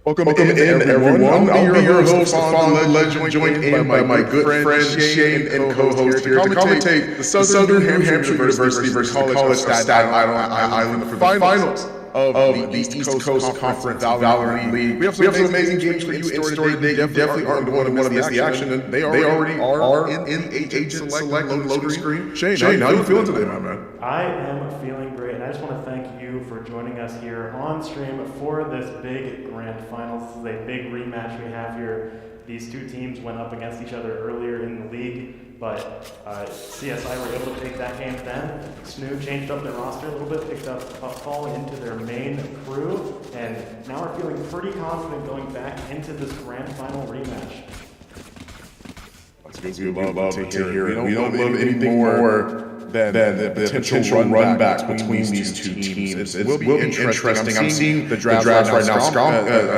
Welcome in, everyone. I'll be your host, Fawn the Legend, joined in by my good friend Shane and co-host here to commentate the Southern New Hampshire University versus the College of Staten Island for the finals of the East Coast Conference Valorant League. We have some amazing games for you in store today. You definitely aren't going to want to miss the action, and they already are in the agent select loading screen. Shane, how are you feeling today, my man? I am feeling great, and I just want to thank you for joining us here on stream for this big grand finals. This is a big rematch we have here. These two teams went up against each other earlier in the league, but CSI were able to take that game then. SNHU changed up their roster a little bit, picked up Puffball into their main crew, and now are feeling pretty confident going back into this grand final rematch. That's good. We love to hear it. We don't love anything more than the potential run backs between these two teams. It will be interesting. I'm seeing the drafts right now.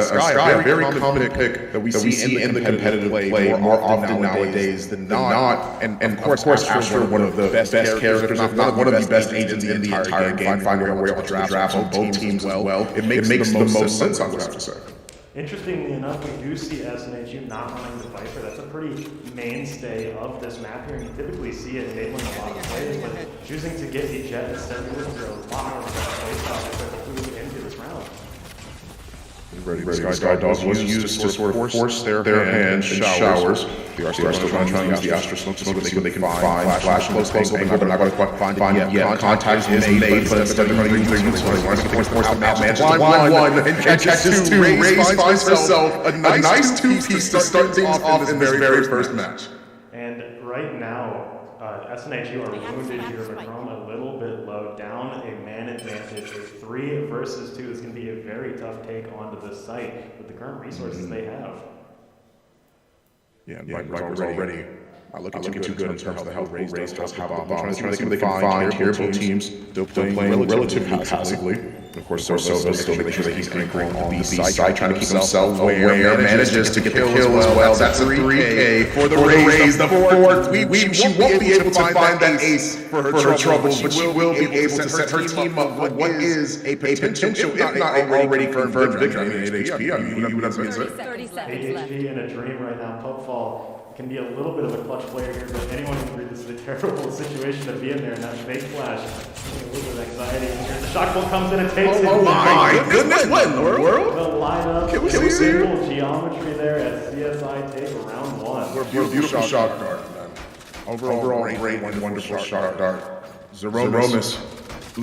Sky, a very common pick that we see in the competitive play more often nowadays than not. And of course, Astra, one of the best characters, if not one of the best agents in the entire game, finding a way to draft on both teams well. It makes the most sense, I would have to say. Interestingly enough, we do see SNHU not running the Viper. That's a pretty mainstay of this map here, and you typically see it enabling a lot of plays, but choosing to get the Jet instead of a lot more playstyle to move into this round. Ready. Sky Dogs was used to sort of force their hand in showers. They are still trying to use the Astra Smoke so they can find flash close angle. They're not going to find it yet. Contact is made, but instead of running their units, they want to force them out. Man, blind one and catches two. Raze finds herself a nice two-piece to start things off in this very first match. And right now, SNHU are wounded here, but Chrome a little bit low, down a man advantage. There's 3 versus 2. It's going to be a very tough take onto this site with the current resources they have. Yeah, Viper's already not looking too good in terms of the health Raze does have the bomb. Trying to see what they can find here. Both teams still playing relatively passively. Of course, Sosa still making sure that he's anchoring on the B side, trying to keep himself aware. Manages to get the kill as well. That's a 3K for the Raze. The fourth. She won't be able to find that ace for her troubles, but she will be able to set her team up for what is a potential, if not already confirmed victory. I mean, 8 HP. I mean, what that's being said. 8 HP in a dream right now. Pupfall can be a little bit of a clutch player here, but anyone can agree this is a terrible situation to be in there, and that fake flash, a little bit of anxiety. And the shotgun comes in and takes it. Oh my goodness, what in the world? The lineup, Can we see simple geometry there as CSI take round 1. We're beautiful shot dart, man. Overall great and wonderful shot dart. Zeromus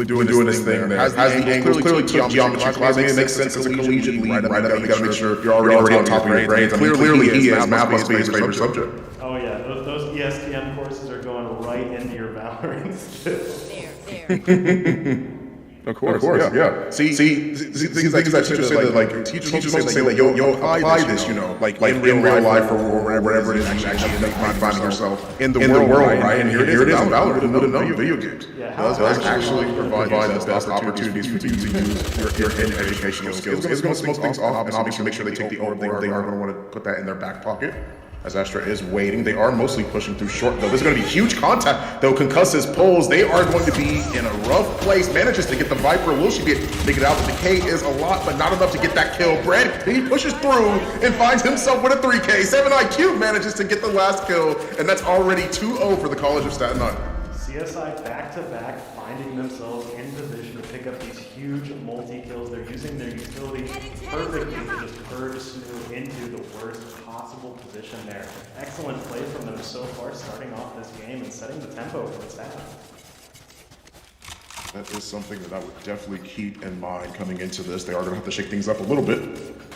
doing this thing there. Has the angles, clearly geometry class. It makes sense as a collegiate lead, right? You gotta make sure you're already on top of your grades. Clearly he is. Math must be his favorite subject. Oh yeah, those ESTM courses are going right into your Valorant There. Of course, yeah. See, things like that teachers say that, like, teachers say that, yo, apply this, like in real life or wherever it is you actually find yourself in the world, right? And here it is in Valorant, another video games. Does actually provide the best opportunities for you to use your educational skills. It's going to smoke things off, and obviously make sure they take the orb. They are going to want to put that in their back pocket. As Astra is waiting, they are mostly pushing through short, though. There's going to be huge contact, though. Concusses pulls, they are going to be in a rough place. Manages to get the Viper. Will she make it out? The decay is a lot, but not enough to get that kill. Brad, he pushes through and finds himself with a 3K. 7 IQ manages to get the last kill, and that's already 2-0 for the College of Staten Island. CSI back-to-back finding themselves in position to pick up these huge multi-kills. They're using their utility perfectly to just purge SNHU into the worst possible position there. Excellent play from them so far, starting off this game and setting the tempo for its half. That is something that I would definitely keep in mind coming into this. They are going to have to shake things up a little bit.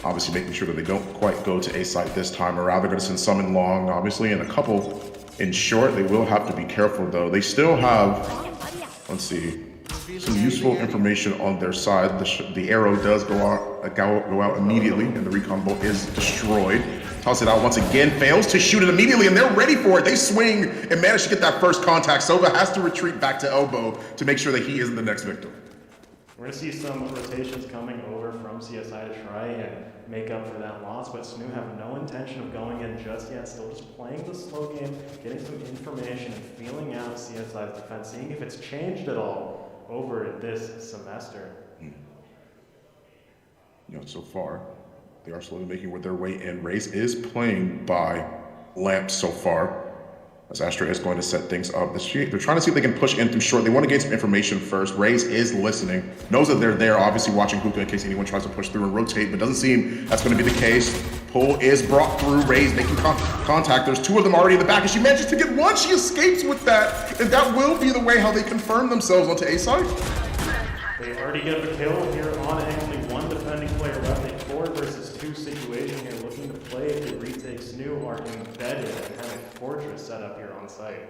Obviously making sure that they don't quite go to A site this time around. They're going to send some in long, obviously, and a couple in short. They will have to be careful, though. They still have, let's see, some useful information on their side. The arrow does go out immediately, and the recon bolt is destroyed. Toss it out once again, fails to shoot it immediately, and they're ready for it. They swing and manage to get that first contact. Sova has to retreat back to elbow to make sure that he isn't the next victim. We're going to see some rotations coming over from CSI to try and make up for that loss, but SNHU have no intention of going in just yet. Still just playing the slow game, getting some information, and feeling out CSI's defense, seeing if it's changed at all over this semester. So far, They are slowly making their way in. Raze is playing by Lamp so far, as Astra is going to set things up. They're trying to see if they can push in through short. They want to gain some information first. Raze is listening, knows that they're there, obviously watching Hookah in case anyone tries to push through and rotate, but doesn't seem that's going to be the case. Pull is brought through. Raze making contact. There's two of them already in the back, and she manages to get one. She escapes with that, and that will be the way how they confirm themselves onto A side. They already get the kill here on only one defending player left. A 4 versus 2 situation here, looking to play if the retake SNHU are embedded and have a fortress set up here on site.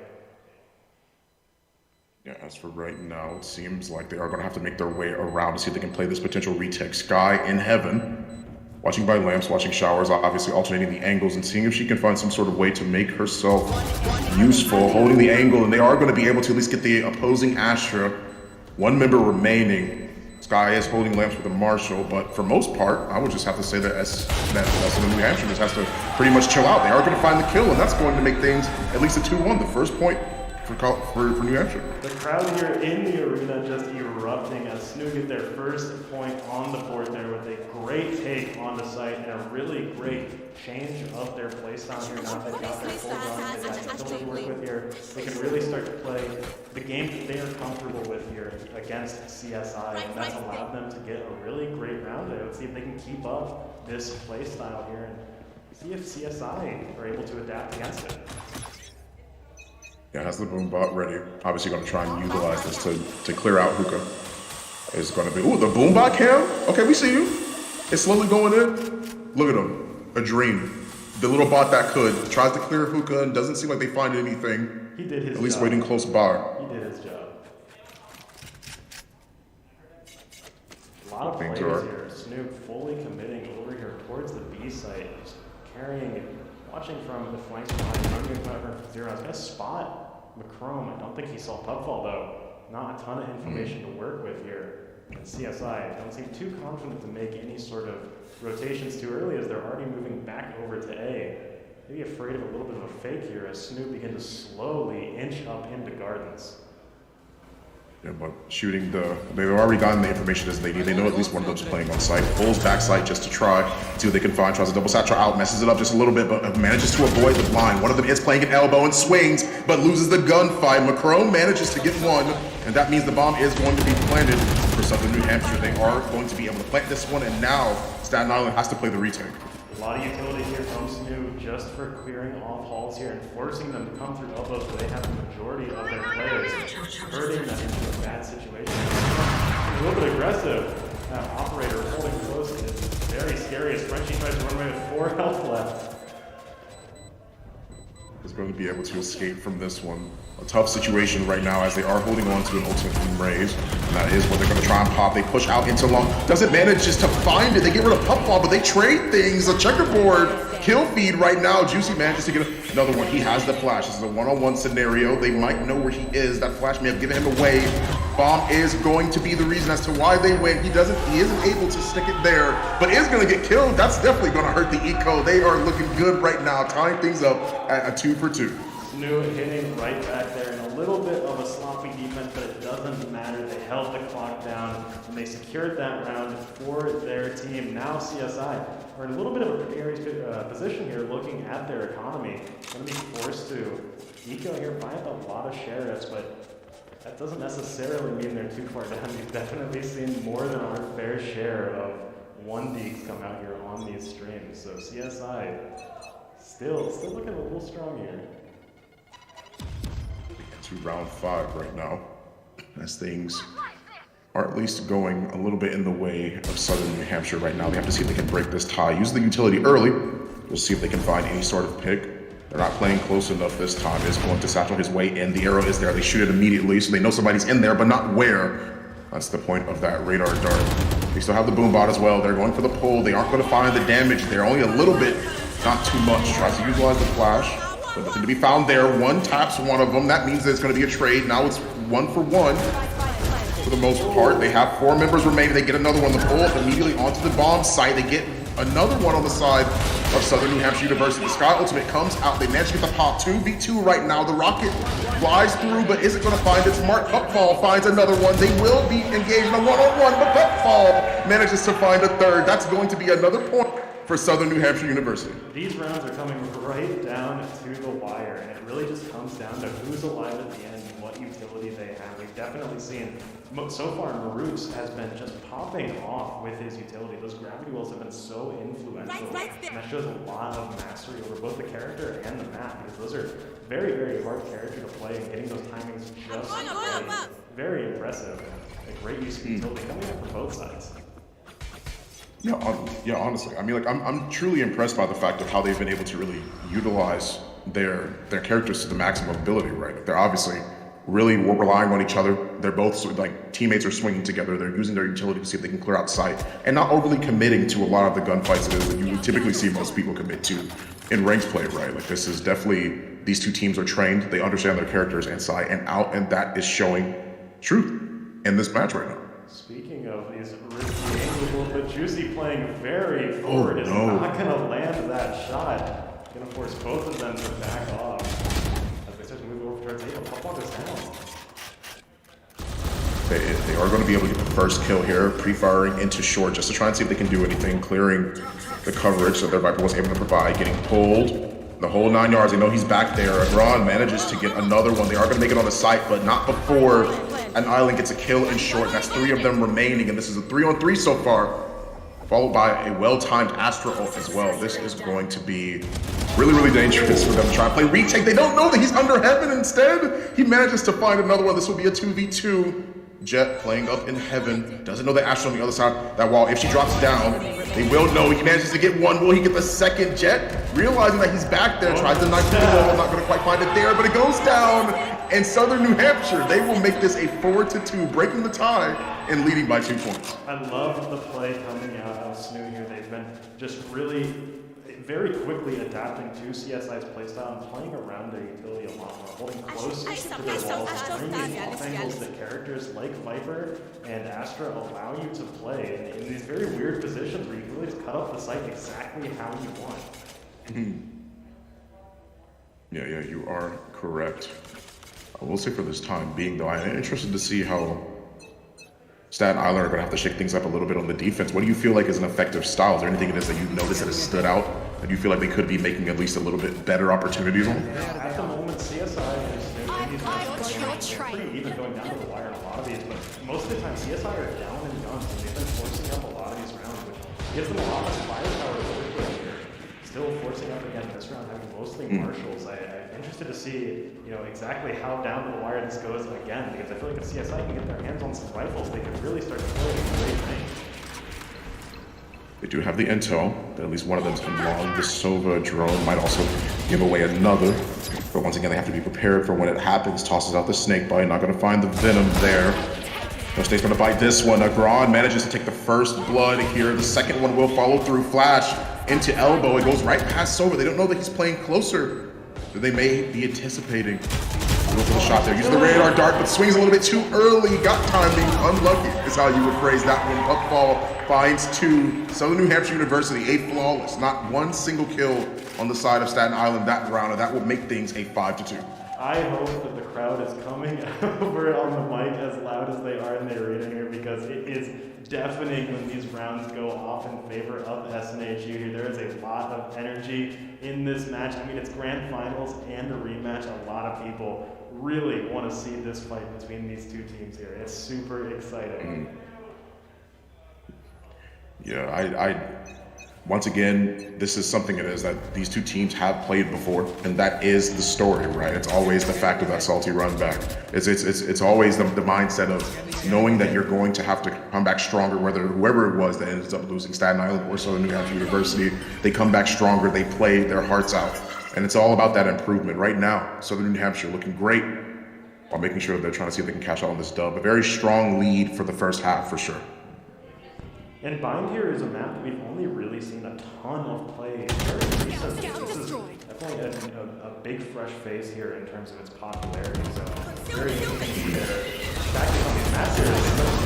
Yeah, as for right now, it seems like they are going to have to make their way around to see if they can play this potential retake. Sky in heaven, watching by lamps, watching showers, obviously alternating the angles and seeing if she can find some sort of way to make herself useful, holding the angle, and they are going to be able to at least get the opposing Astra. One member remaining. Sky is holding lamps with a Marshall, but for most part, I would just have to say that SNHU New Hampshire just has to pretty much chill out. They are going to find the kill, and that's going to make things at least a 2-1. The first point for New Hampshire. The crowd here in the arena just erupting as SNHU get their first point on the board there with a great take on the site and a really great change of their playstyle here. Now they've got their full run, they've got utility to work with here. They can really start to play the game that they are comfortable with here against CSI, and that's allowed them to get a really great round there. Let's see if they can keep up this playstyle here and see if CSI are able to adapt against it. Yeah, has the boom bot ready. Obviously going to try and utilize this to clear out Hookah. It's going to be, ooh, the boom bot cam? Okay, we see you. It's slowly going in. Look at him, a dream. The little bot that could, tries to clear Hookah and doesn't seem like they find anything. He did his job. At least waiting close by. He did his job. A lot of players here. SNHU fully committing over here towards the B site, just carrying, watching from the flanks behind, running from 0. I was going to spot McCrome. I don't think he saw Pubfall though. Not a ton of information to work with here. And CSI don't seem too confident to make any sort of rotations too early as they're already moving back over to A. Maybe afraid of a little bit of a fake here as SNHU begin to slowly inch up into Gardens. Yeah, but shooting they've already gotten the information as they need. They know at least one of them's playing on site. Pulls backside just to try, see what they can find. Tries to double satchel out, messes it up just a little bit, but manages to avoid the blind. One of them is playing an elbow and swings, but loses the gunfight. McCrone manages to get one, and that means the bomb is going to be planted for Southern New Hampshire. They are going to be able to plant this one, and now Staten Island has to play the retake. A lot of utility here from SNHU just for clearing off halls here and forcing them to come through elbows where they have the majority of their players, hurting them into a bad situation. A little bit aggressive. Operator holding close. It's very scary as Frenchie tries to run away with 4 health left. Is going to be able to escape from this one. A tough situation right now as they are holding on to an ultimate from Raze. And that is what they're going to try and pop. They push out into long. Doesn't manage just to find it. They get rid of Puffball, but they trade things. A checkerboard kill feed right now. Juicy manages to get another one. He has the flash. This is a one-on-one scenario. They might know where he is. That flash may have given him away. Bomb is going to be the reason as to why they win. He isn't able to stick it there, but is going to get killed. That's definitely going to hurt the eco. They are looking good right now, tying things up at a 2 for 2. SNHU hitting right back there in a little bit of a sloppy defense, but it doesn't matter. They held the clock down and they secured that round for their team. Now CSI are in a little bit of a precarious position here looking at their economy. Going to be forced to eco here, buy up a lot of sheriffs, but that doesn't necessarily mean they're too far down. We've definitely seen more than our fair share of 1Ds come out here on these streams. So CSI still looking a little strong here. To round 5 right now, as things are at least going a little bit in the way of Southern New Hampshire right now. They have to see if they can break this tie. Use the utility early. We'll see if they can find any sort of pick. They're not playing close enough this time. Is going to satchel his way in. The arrow is there. They shoot it immediately, so they know somebody's in there, but not where. That's the point of that radar dart. They still have the boom bot as well. They're going for the pull. They aren't going to find the damage there. Only a little bit, not too much. Tries to utilize the flash. But nothing to be found there. One taps one of them. That means there's going to be a trade. Now it's 1 for 1 for the most part. They have 4 members remaining. They get another one. The pull up immediately onto the bomb site. They get another one on the side of Southern New Hampshire University. The Sky Ultimate comes out. They manage to get the pop. 2v2 right now. The rocket flies through, but isn't going to find it. Smart Pupfall finds another one. They will be engaged in a one-on-one, but Pupfall manages to find a third. That's going to be another point for Southern New Hampshire University. These rounds are coming right down to the wire, and it really just comes down to who's alive at the end and what utility they have. We've definitely seen, so far, Maroots has been just popping off with his utility. Those gravity wells have been so influential, and that shows a lot of mastery over both the character and the map, because those are very, very hard character to play, and getting those timings just right. Very impressive. A great use of utility coming up from both sides. Yeah, honestly, I mean, like, I'm truly impressed by the fact of how they've been able to really utilize their characters to the maximum ability, right? They're obviously really relying on each other. They're both, like, teammates are swinging together. They're using their utility to see if they can clear out sight, and not overly committing to a lot of the gunfights that you would typically see most people commit to in ranked play, right? Like, this is definitely, these two teams are trained. They understand their characters inside and out, and that is showing truth in this match right now. Speaking of these risky angles, a little bit Juicy playing very forward. Is not going to land that shot. Going to force both of them to back off as they start to move over towards Ava. Pop is down. They are going to be able to get the first kill here, pre-firing into short just to try and see if they can do anything, clearing the coverage that their Viper was able to provide, getting pulled the whole 9 yards. They know he's back there. Agron manages to get another one. They are going to make it on the site, but not before an Island gets a kill in short. That's 3 of them remaining, and this is a 3-on-3 so far, followed by a well-timed Astra ult as well. This is going to be really, really dangerous for them to try and play retake. They don't know that he's under heaven. Instead, he manages to find another one. This will be a 2v2. Jet playing up in heaven. Doesn't know the Astra on the other side of that wall. If she drops down, they will know. He manages to get one. Will he get the second? Jet, realizing that he's back there, tries to knife through the wall. Not going to quite find it there, but it goes down. And Southern New Hampshire, they will make this a 4-2, breaking the tie and leading by 2 points. I love the play coming out of SNHU here. They've been just really very quickly adapting to CSI's playstyle and playing around their utility a lot more, holding close to their walls, bringing off angles that characters like Viper and Astra allow you to play in these very weird positions where you can really just cut up the site exactly how you want. Yeah, you are correct. I will say for this time being, though, I'm interested to see how Staten Island are going to have to shake things up a little bit on the defense. What do you feel like is an effective style? Is there anything it is that you've noticed that has stood out that you feel like they could be making at least a little bit better opportunities on? At the moment, CSI is pretty even going down to the wire in a lot of these, but most of the time CSI are down and guns, and they've been forcing up a lot of these rounds, which gives them a lot of firepower to work with here. Still forcing up again this round, having mostly marshals. I'm interested to see, exactly how down to the wire this goes again, because I feel like if CSI can get their hands on some rifles, they could really start to play a great thing. They do have the intel that at least one of them's been long. The Sova drone might also give away another, but once again, they have to be prepared for when it happens. Tosses out the snake bite, not going to find the venom there. No Snake's going to bite this one. Agron manages to take the first blood here. The second one will follow through. Flash into elbow. It goes right past Sova. They don't know that he's playing closer than they may be anticipating. Go for the shot there. Using the radar dart, but swings a little bit too early. Got timing. Unlucky is how you would phrase that one. Puckball finds 2. Southern New Hampshire University, a flawless. Not one single kill on the side of Staten Island that round, and that will make things a 5-2. I hope that the crowd is coming over on the mic as loud as they are in the arena here, because it is deafening when these rounds go off in favor of SNHU here. There is a lot of energy in this match. I mean, it's grand finals and a rematch. A lot of people really want to see this fight between these two teams here. It's super exciting. Yeah, once again, this is something it is that these two teams have played before, and that is the story, right? It's always the fact of that salty run back. It's always the mindset of knowing that you're going to have to come back stronger, whether whoever it was that ends up losing, Staten Island or Southern New Hampshire University, they come back stronger, they play their hearts out. And it's all about that improvement. Right now, Southern New Hampshire looking great while making sure that they're trying to see if they can cash out on this dub. A very strong lead for the first half, for sure. And Bind here is a map that we've only really seen a ton of play very recently. This is definitely a big fresh face here in terms of its popularity. So very interesting to back to some of these maps here.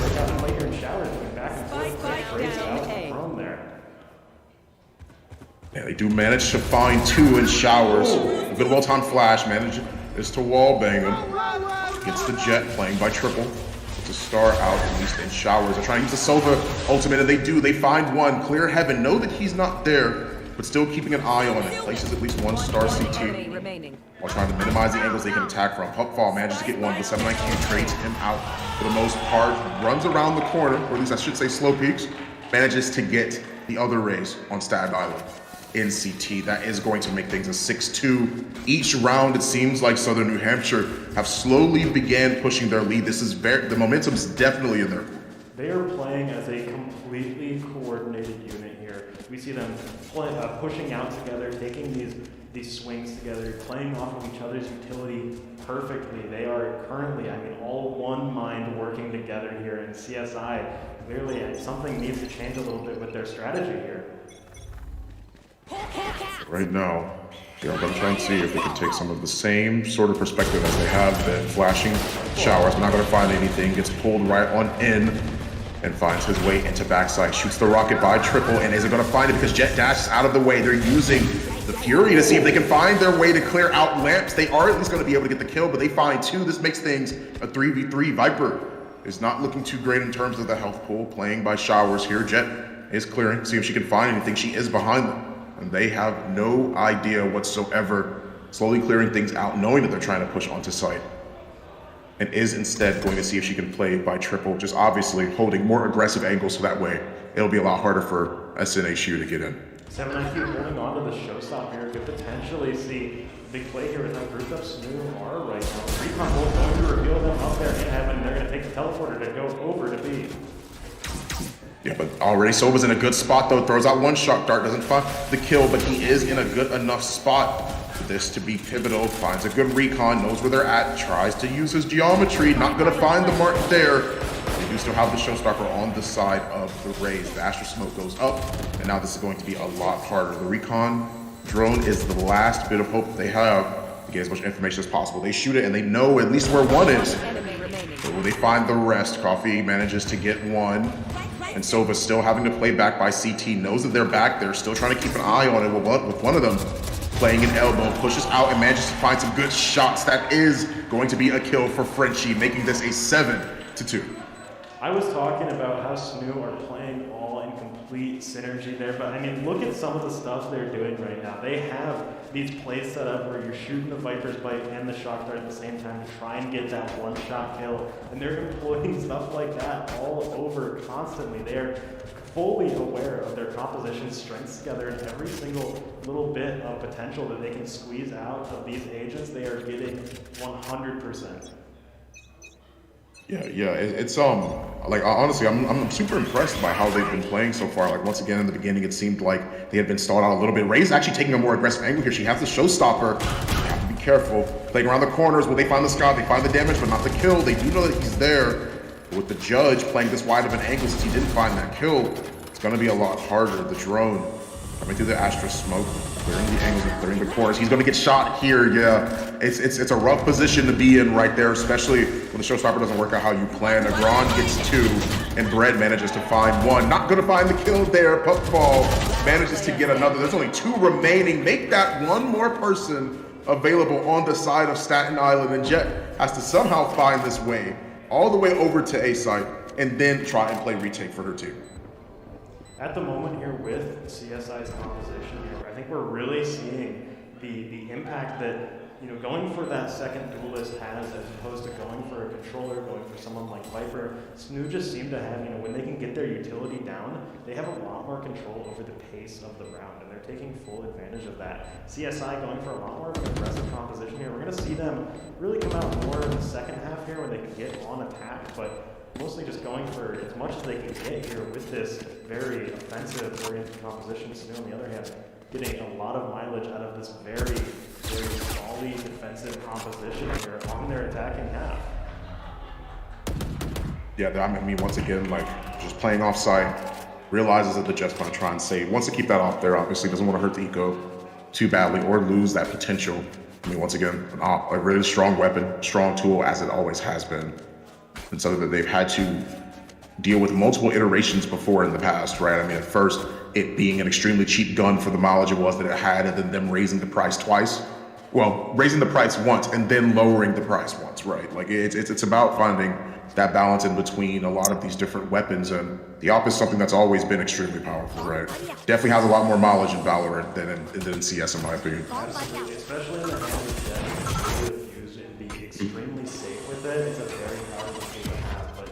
They got to play here in showers, going back and forth. Crazy out from there. Yeah, they do manage to find 2 in showers. A good well-timed flash manages to wall bang him. Gets the Jet playing by triple. to start out, at least in showers. They're trying to use the Sova ultimate, and they do. They find one, clear heaven, know that he's not there, but still keeping an eye on it. Places at least one star CT while trying to minimize the angles they can attack from. Pupfall manages to get one, but 7IQ trades him out for the most part. Runs around the corner, or at least I should say slow peaks. Manages to get the other rays on Staten Island in CT. That is going to make things a 6-2. Each round, it seems like Southern New Hampshire have slowly began pushing their lead. This is the momentum's definitely in there. They are playing as a completely coordinated unit here. We see them pushing out together, taking these swings together, playing off of each other's utility perfectly. They are currently, all one mind working together here in CSI. Clearly, something needs to change a little bit with their strategy here. Right now, they're going to try and see if they can take some of the same sort of perspective as they have been. Flashing showers, not going to find anything, gets pulled right on in, and finds his way into backside. Shoots the rocket by triple, and isn't going to find it because Jet dashes out of the way. They're using the Fury to see if they can find their way to clear out lamps. They are at least going to be able to get the kill, but they find two. This makes things a 3v3. Viper is not looking too great in terms of the health pool. Playing by showers here. Jet is clearing, see if she can find anything. She is behind them, and they have no idea whatsoever. Slowly clearing things out, knowing that they're trying to push onto site, and is instead going to see if she can play by triple, just obviously holding more aggressive angles so that way it'll be a lot harder for SNHU to get in. 7IQ holding on to the showstop here could potentially see big play here with how grouped up SNHU are right now. Recon will going to reveal them up there in heaven. They're going to take the teleporter to go over to B. Yeah, but already Sova's in a good spot though. Throws out one shock dart, doesn't find the kill, but he is in a good enough spot for this to be pivotal. Finds a good recon, knows where they're at, tries to use his geometry, not gonna find the mark there. They do still have the showstopper on the side of the rays. The Astro Smoke goes up, and now this is going to be a lot harder. The recon drone is the last bit of hope that they have to get as much information as possible. They shoot it and they know at least where one is. But will they find the rest? Coffee manages to get one. And Sova still having to play back by CT, knows that they're back there, still trying to keep an eye on it with one of them playing an elbow, pushes out and manages to find some good shots. That is going to be a kill for Frenchie, making this a 7-2. I was talking about how SNHU are playing all in complete synergy there, but look at some of the stuff they're doing right now. They have these plays set up where you're shooting the Viper's Bite and the Shock Dart at the same time to try and get that one-shot kill, and they're employing stuff like that all over constantly. They're fully aware of their composition strengths together, and every single little bit of potential that they can squeeze out of these agents, they are getting 100%. Yeah, it's like honestly, I'm super impressed by how they've been playing so far. Like once again in the beginning, it seemed like they had been stalled out a little bit. Ray's actually taking a more aggressive angle here. She has the showstopper. They have to be careful. Playing around the corners, will they find the scout? They find the damage, but not the kill. They do know that he's there. But with the judge playing this wide of an angle, since he didn't find that kill, it's going to be a lot harder. The drone coming through the Astro Smoke, clearing the angles, clearing the corners. He's going to get shot here. Yeah, it's a rough position to be in right there, especially when the showstopper doesn't work out how you plan. Agron gets two, and Bread manages to find one. Not going to find the kill there. Puckball manages to get another. There's only two remaining. Make that one more person available on the side of Staten Island, and Jet has to somehow find this way all the way over to A site and then try and play retake for her team. At the moment here with CSI's composition here, I think we're really seeing the impact that going for that second duelist has, as opposed to going for a controller, going for someone like Viper. SNHU just seem to have, when they can get their utility down, they have a lot more control over the pace of the round, and they're taking full advantage of that. CSI going for a lot more of an aggressive composition here. We're going to see them really come out more in the second half here when they can get on attack, but mostly just going for as much as they can get here with this very offensive-oriented composition. SNHU, on the other hand, getting a lot of mileage out of this very, very solid defensive composition here on their attacking half. Yeah, once again, just playing offside, realizes that the Jets going to try and save. Wants to keep that off there, obviously. Doesn't want to hurt the eco too badly or lose that potential. Once again, a really strong weapon, strong tool, as it always has been. And so that they've had to deal with multiple iterations before in the past, right? At first, it being an extremely cheap gun for the mileage it was that it had, and then them raising the price twice. Well, raising the price once and then lowering the price once, right? It's about finding that balance in between a lot of these different weapons. And the op is something that's always been extremely powerful, right? Definitely has a lot more mileage in Valorant than in CS, in my opinion. Absolutely, especially in the hand of Jet, you could use it and be extremely safe with it. It's a very powerful thing to have, but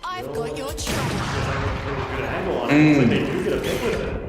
I've got your it's trouble. like a pretty good angle on it. It's like they do get a pick with it.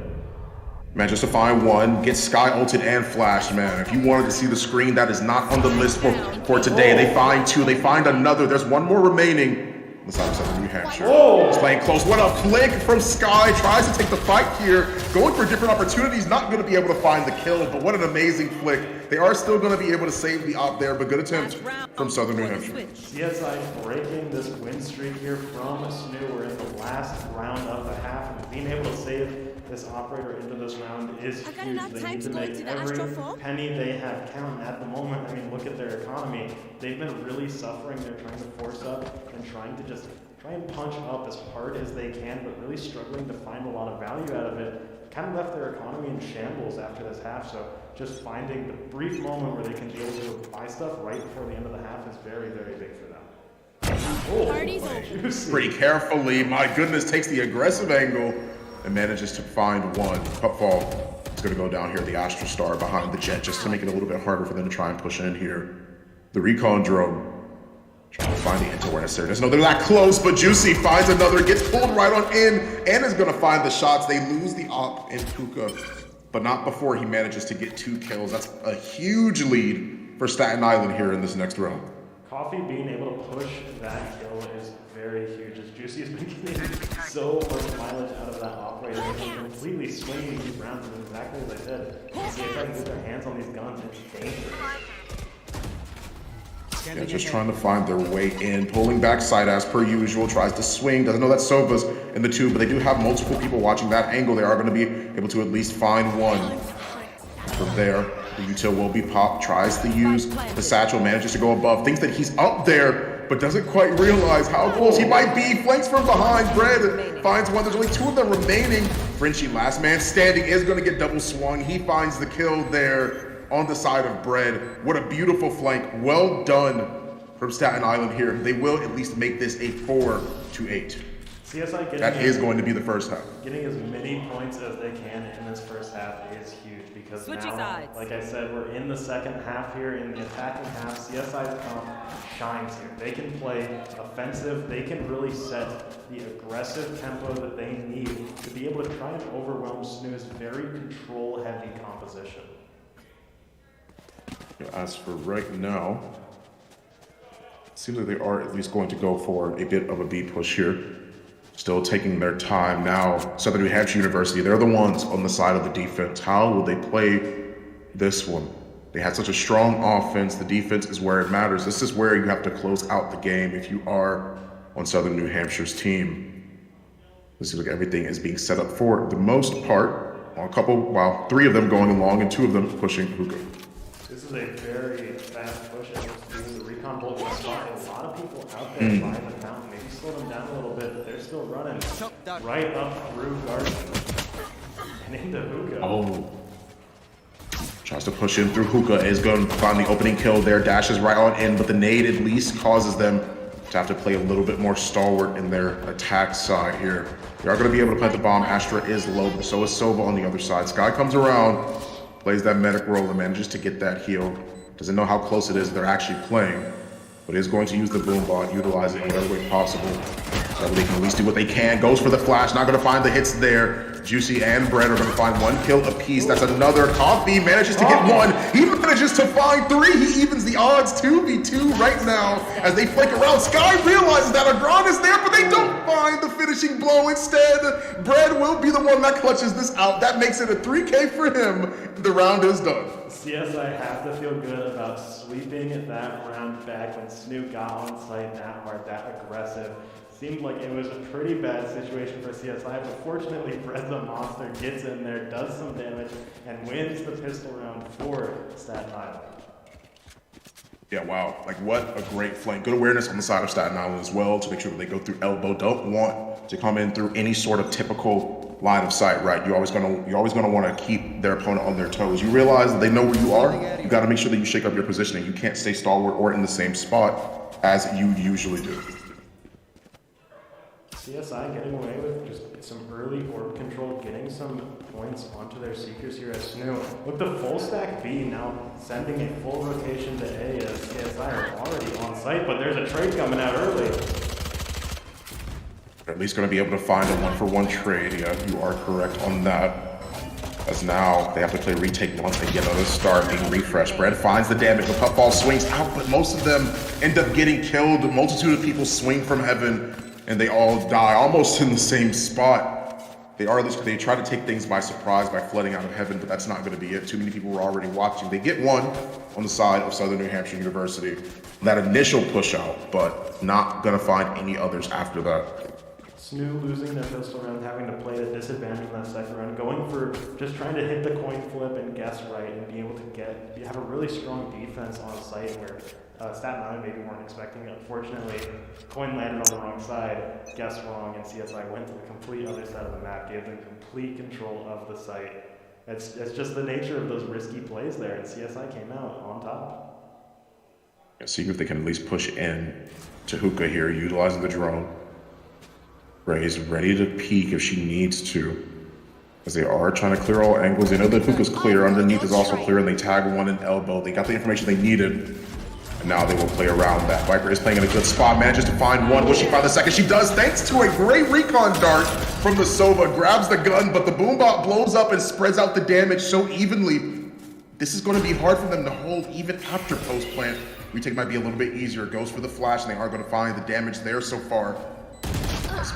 Man, just to find one, get Sky ulted and flashed, man. If you wanted to see the screen, that is not on the list for today. They find two, they find another. There's one more remaining. On the side of Southern New Hampshire. It's playing close. What a flick from Sky. Tries to take the fight here. Going for different opportunities. Not going to be able to find the kill, but what an amazing flick. They are still going to be able to save the op there, but good attempt from Southern New Hampshire. CSI breaking this win streak here from SNHU. We're in the last round of the half, and being able to save this operator into this round is huge. They need to make every penny they have count at the moment. I mean, look at their economy. They've been really suffering. They're trying to force up and trying to just try and punch up as hard as they can, but really struggling to find a lot of value out of it. Kind of left their economy in shambles after this half, so just finding the brief moment where they can be able to buy stuff right before the end of the half is very, very big for them. Oh, juicy. Pretty carefully, my goodness, takes the aggressive angle and manages to find one. Cutfall is going to go down here, the Astra Star behind the Jet, just to make it a little bit harder for them to try and push in here. The recon drone trying to find the intel where necessary. Doesn't know they're that close, but Juicy finds another, gets pulled right on in, and is going to find the shots. They lose the op in Hookah, but not before he manages to get 2 kills. That's a huge lead for Staten Island here in this next round. Coffee being able to push that kill is very huge, as Juicy has been getting so much mileage out of that operator. They're completely swinging these rounds, and exactly as I said, see if I can get their hands on these guns, it's dangerous. Yeah, just trying to find their way in, pulling back side as per usual, tries to swing, doesn't know that Sova's in the tube, but they do have multiple people watching that angle. They are going to be able to at least find one. From there, the util will be popped, tries to use the satchel, manages to go above, thinks that he's up there, but doesn't quite realize how close he might be. Flanks from behind, Bread finds one, there's only 2 of them remaining. Frenchie, last man standing, is going to get double swung. He finds the kill there on the side of Bread. What a beautiful flank. Well done from Staten Island here. They will at least make this a 4-8. CSI getting that is going to be the first half. Getting as many points as they can in this first half is huge because now, like I said, we're in the second half here. In the attacking half, CSI's comp shines here. They can play offensive. They can really set the aggressive tempo that they need to be able to try and overwhelm SNHU's very control-heavy composition. As for right now, it seems like they are at least going to go for a bit of a B push here. Still taking their time now. Southern New Hampshire University, they're the ones on the side of the defense. How will they play this one? They had such a strong offense. The defense is where it matters. This is where you have to close out the game if you are on Southern New Hampshire's team. This seems like everything is being set up for the most part. Well, 3 of them going along and 2 of them pushing Hookah. This is a very fast push. The recon bolt will spot a lot of people out there by the fountain. Maybe slow them down a little bit, but they're still running right up through Garden and into Hookah. Oh. Tries to push in through Hookah, is going to find the opening kill there, dashes right on in, but the nade at least causes them to have to play a little bit more stalwart in their attack side here. They are going to be able to plant the bomb. Astra is low, but so is Sova on the other side. Sky comes around, plays that medic role and manages to get that heal. Doesn't know how close it is they're actually playing, but is going to use the boom bot, utilize it in whatever way possible. So they can at least do what they can. Goes for the flash, not going to find the hits there. Juicy and Brett are going to find 1 kill apiece. That's another. Coffee manages to get 1. He manages to find 3. He evens the odds 2v2 right now as they flank around. Sky realizes that Agron is there, but they don't find the finishing blow. Instead, Brett will be the one that clutches this out. That makes it a 3K for him. The round is done. CSI have to feel good about sweeping that round back when SNHU got on site that hard, that aggressive. Seemed like it was a pretty bad situation for CSI, but fortunately Brett's a monster, gets in there, does some damage, and wins the pistol round for Staten Island. Yeah, wow. Like, what a great flank. Good awareness on the side of Staten Island as well to make sure that they go through elbow. Don't want to come in through any sort of typical line of sight, right? You're always gonna want to keep their opponent on their toes. You realize that they know where you are. You got to make sure that you shake up your positioning. You can't stay stalwart or in the same spot as you usually do. CSI getting away with just some early orb control, getting some points onto their Seekers here at SNHU. With the full stack B now sending a full rotation to A as CSI are already on site, but there's a trade coming out early. They're at least going to be able to find a one-for-one trade. Yeah, you are correct on that. As now, they have to play retake once they get another start, being refreshed. Bread finds the damage, the puffball swings out, but most of them end up getting killed. A multitude of people swing from heaven, and they all die almost in the same spot. They try to take things by surprise by flooding out of heaven, but that's not going to be it. Too many people were already watching. They get one on the side of Southern New Hampshire University. That initial push out, but not going to find any others after that. SNHU losing their pistol round, having to play at a disadvantage in that second round, going for just trying to hit the coin flip and guess right and be able to have a really strong defense on site where Staten Island maybe weren't expecting it. Unfortunately, coin landed on the wrong side, guessed wrong, and CSI went to the complete other side of the map, gave them complete control of the site. It's just the nature of those risky plays there, and CSI came out on top. Yeah, see if they can at least push in to Hookah here, utilizing the drone. Ray's ready to peek if she needs to, as they are trying to clear all angles. They know that Hookah's clear, underneath is also clear, and they tag one in elbow. They got the information they needed, and now they will play around that. Viper is playing in a good spot, manages to find one. Will she find the second? She does, thanks to a great recon dart from the Sova. Grabs the gun, but the boombot blows up and spreads out the damage so evenly. This is going to be hard for them to hold even after post-plant. Retake might be a little bit easier. Goes for the flash, and they are going to find the damage there so far.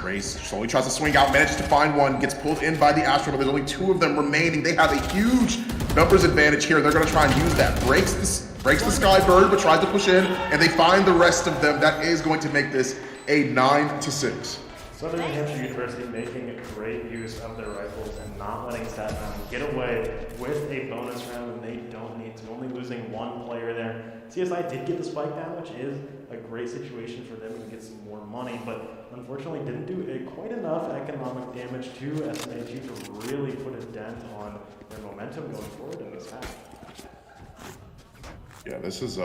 Ray slowly tries to swing out, manages to find one, gets pulled in by the Astro, but there's only two of them remaining. They have a huge numbers advantage here. They're going to try and use that. Breaks the Skybird, but tries to push in, and they find the rest of them. That is going to make this a 9-6. Southern New Hampshire University making great use of their rifles and not letting Staten Island get away with a bonus round when they don't need to, only losing one player there. CSI did get the spike down, which is a great situation for them to get some more money, but unfortunately didn't do quite enough economic damage to SNHU to really put a dent on their momentum going forward in this half. Yeah, this is,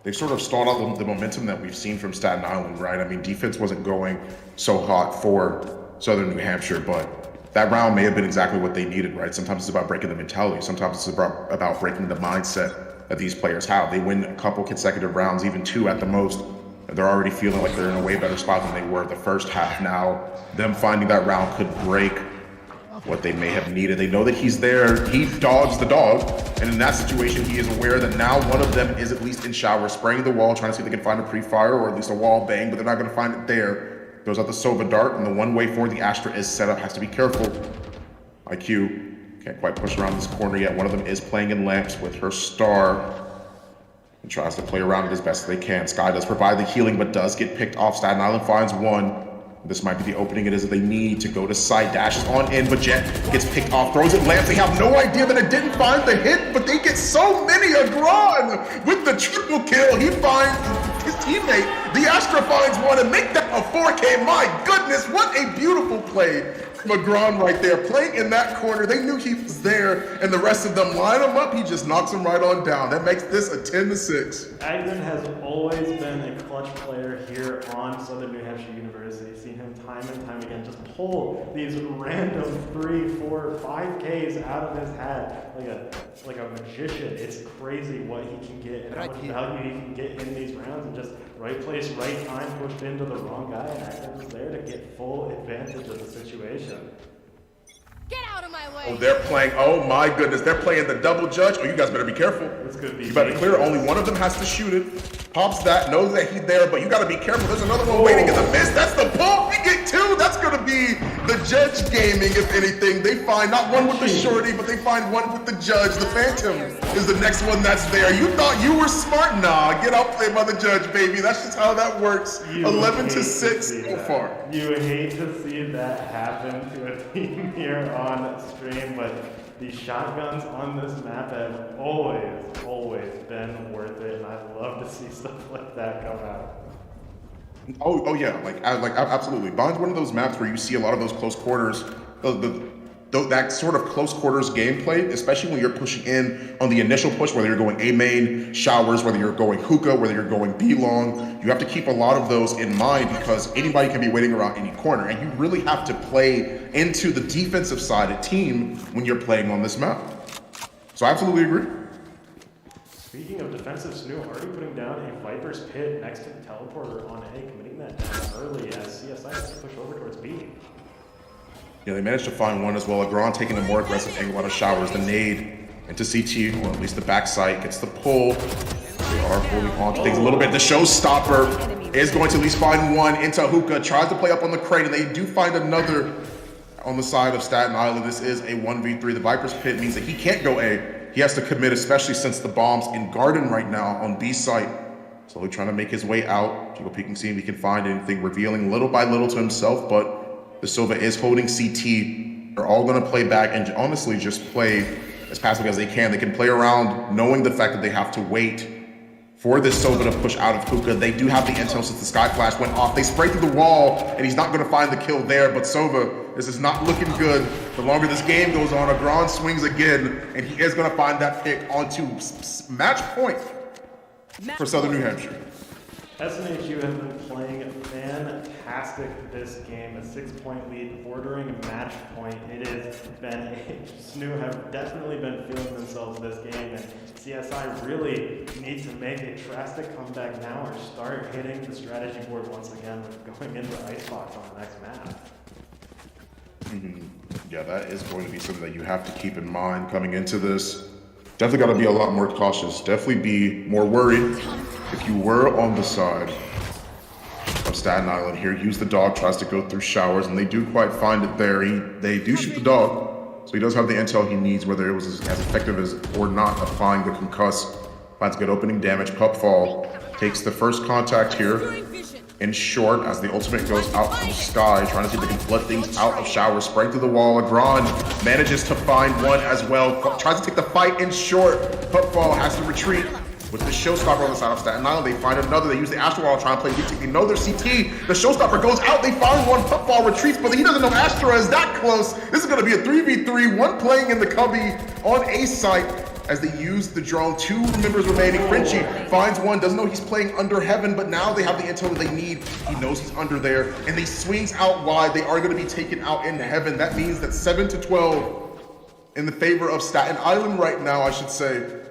they've sort of stalled out the momentum that we've seen from Staten Island, right? I mean, defense wasn't going so hot for Southern New Hampshire, but that round may have been exactly what they needed, right? Sometimes it's about breaking the mentality. Sometimes it's about breaking the mindset that these players have. They win a couple consecutive rounds, even two at the most, and they're already feeling like they're in a way better spot than they were the first half. Now, them finding that round could break what they may have needed. They know that he's there. He dogs the dog, and in that situation, he is aware that now one of them is at least in shower, spraying the wall, trying to see if they can find a pre-fire or at least a wall bang, but they're not going to find it there. Goes out the Sova dart, and the one way for the Astra is set up. Has to be careful. IQ can't quite push around this corner yet. One of them is playing in lamps with her star and tries to play around it as best as they can. Sky does provide the healing, but does get picked off. Staten Island finds one. This might be the opening it is that they need to go to site. Dashes on in, but Jet gets picked off, throws it lamps. They have no idea that it didn't find the hit, but they get so many. Agron with the triple kill. He finds his teammate. The Astra finds one and make that a 4K. My goodness, what a beautiful play. Agron right there, playing in that corner. They knew he was there, and the rest of them line him up. He just knocks him right on down. That makes this a 10-6. Agron has always been a clutch player here on Southern New Hampshire University. Seen him time and time again just pull these random 3, 4, 5Ks out of his hat like a magician. It's crazy what he can get and how much value he can get in these rounds, and just right place, right time, pushed into the wrong guy, and Agron was there to get full advantage of the situation. Get out of my way! Oh, they're playing, oh my goodness, they're playing the double judge. Oh, you guys better be careful. This could be. You better clear it. Only one of them has to shoot it. Pops that, knows that he's there, but you gotta be careful. There's another one waiting in the mist. That's the pull. We get two. That's gonna be the judge gaming, if anything. They find not one with the shorty, but they find one with the judge. The Phantom is the next one that's there. You thought you were smart? Nah, get outplayed by the judge, baby. That's just how that works. 11-6 so far. You hate to see that happen to a team here on stream, but the shotguns on this map have always been worth it, and I love to see stuff like that come out. Oh yeah, like absolutely. Bond's one of those maps where you see a lot of those close quarters. The that sort of close quarters gameplay, especially when you're pushing in on the initial push, whether you're going A main, showers, whether you're going hookah, whether you're going B long, you have to keep a lot of those in mind because anybody can be waiting around any corner, and you really have to play into the defensive sided team when you're playing on this map. So I absolutely agree. Speaking of defensive, SNHU already putting down a Viper's Pit next to the teleporter on A, committing that down early as CSI has to push over towards B. Yeah, they managed to find one as well. Agron taking a more aggressive angle out of showers. The nade into CT, or at least the backside, gets the pull. They are holding on to things a little bit. The showstopper is going to at least find one into hookah. Tries to play up on the crate, and they do find another on the side of Staten Island. This is a 1v3. The Viper's Pit means that he can't go A. He has to commit, especially since the bomb's in Garden right now on B site. Slowly trying to make his way out. Jiggle peeking, see if he can find anything, revealing little by little to himself, but the Sova is holding CT. They're all going to play back and honestly just play as passively as they can. They can play around knowing the fact that they have to wait for this Sova to push out of hookah. They do have the intel since the Sky Flash went off. They spray through the wall and he's not going to find the kill there, but Sova, this is not looking good. The longer this game goes on, Agron swings again and he is going to find that pick onto match point for Southern New Hampshire. SNHU has been playing fantastic this game. A 6-point lead bordering match point. It has been, SNHU have definitely been feeling themselves this game, and CSI really need to make a drastic comeback now or start hitting the strategy board once again with going into Icebox on the next map. Yeah, that is going to be something that you have to keep in mind coming into this. Definitely got to be a lot more cautious. Definitely be more worried. If you were on the side of Staten Island here, use the dog, tries to go through showers, and they do quite find it there. They do shoot the dog, so he does have the intel he needs, whether it was as effective as or not applying the concuss. Finds good opening damage. Pupfall takes the first contact here in short as the ultimate goes out from Sky, trying to see if they can flood things out of showers, spraying through the wall. Agron manages to find one as well, tries to take the fight in short. Pupfall has to retreat. With the showstopper on the side of Staten Island, they find another. They use the Astra Wall to try and play DT. They know their CT. The showstopper goes out. They find one. Pupfall retreats, but he doesn't know Astra is that close. This is going to be a 3v3. One playing in the cubby on A site as they use the drone. 2 members remaining. Frenchie finds one. Doesn't know he's playing under heaven, but now they have the intel they need. He knows he's under there, and they swings out wide. They are going to be taken out in heaven. That means that 7-12 in the favor of Staten Island right now, I should say,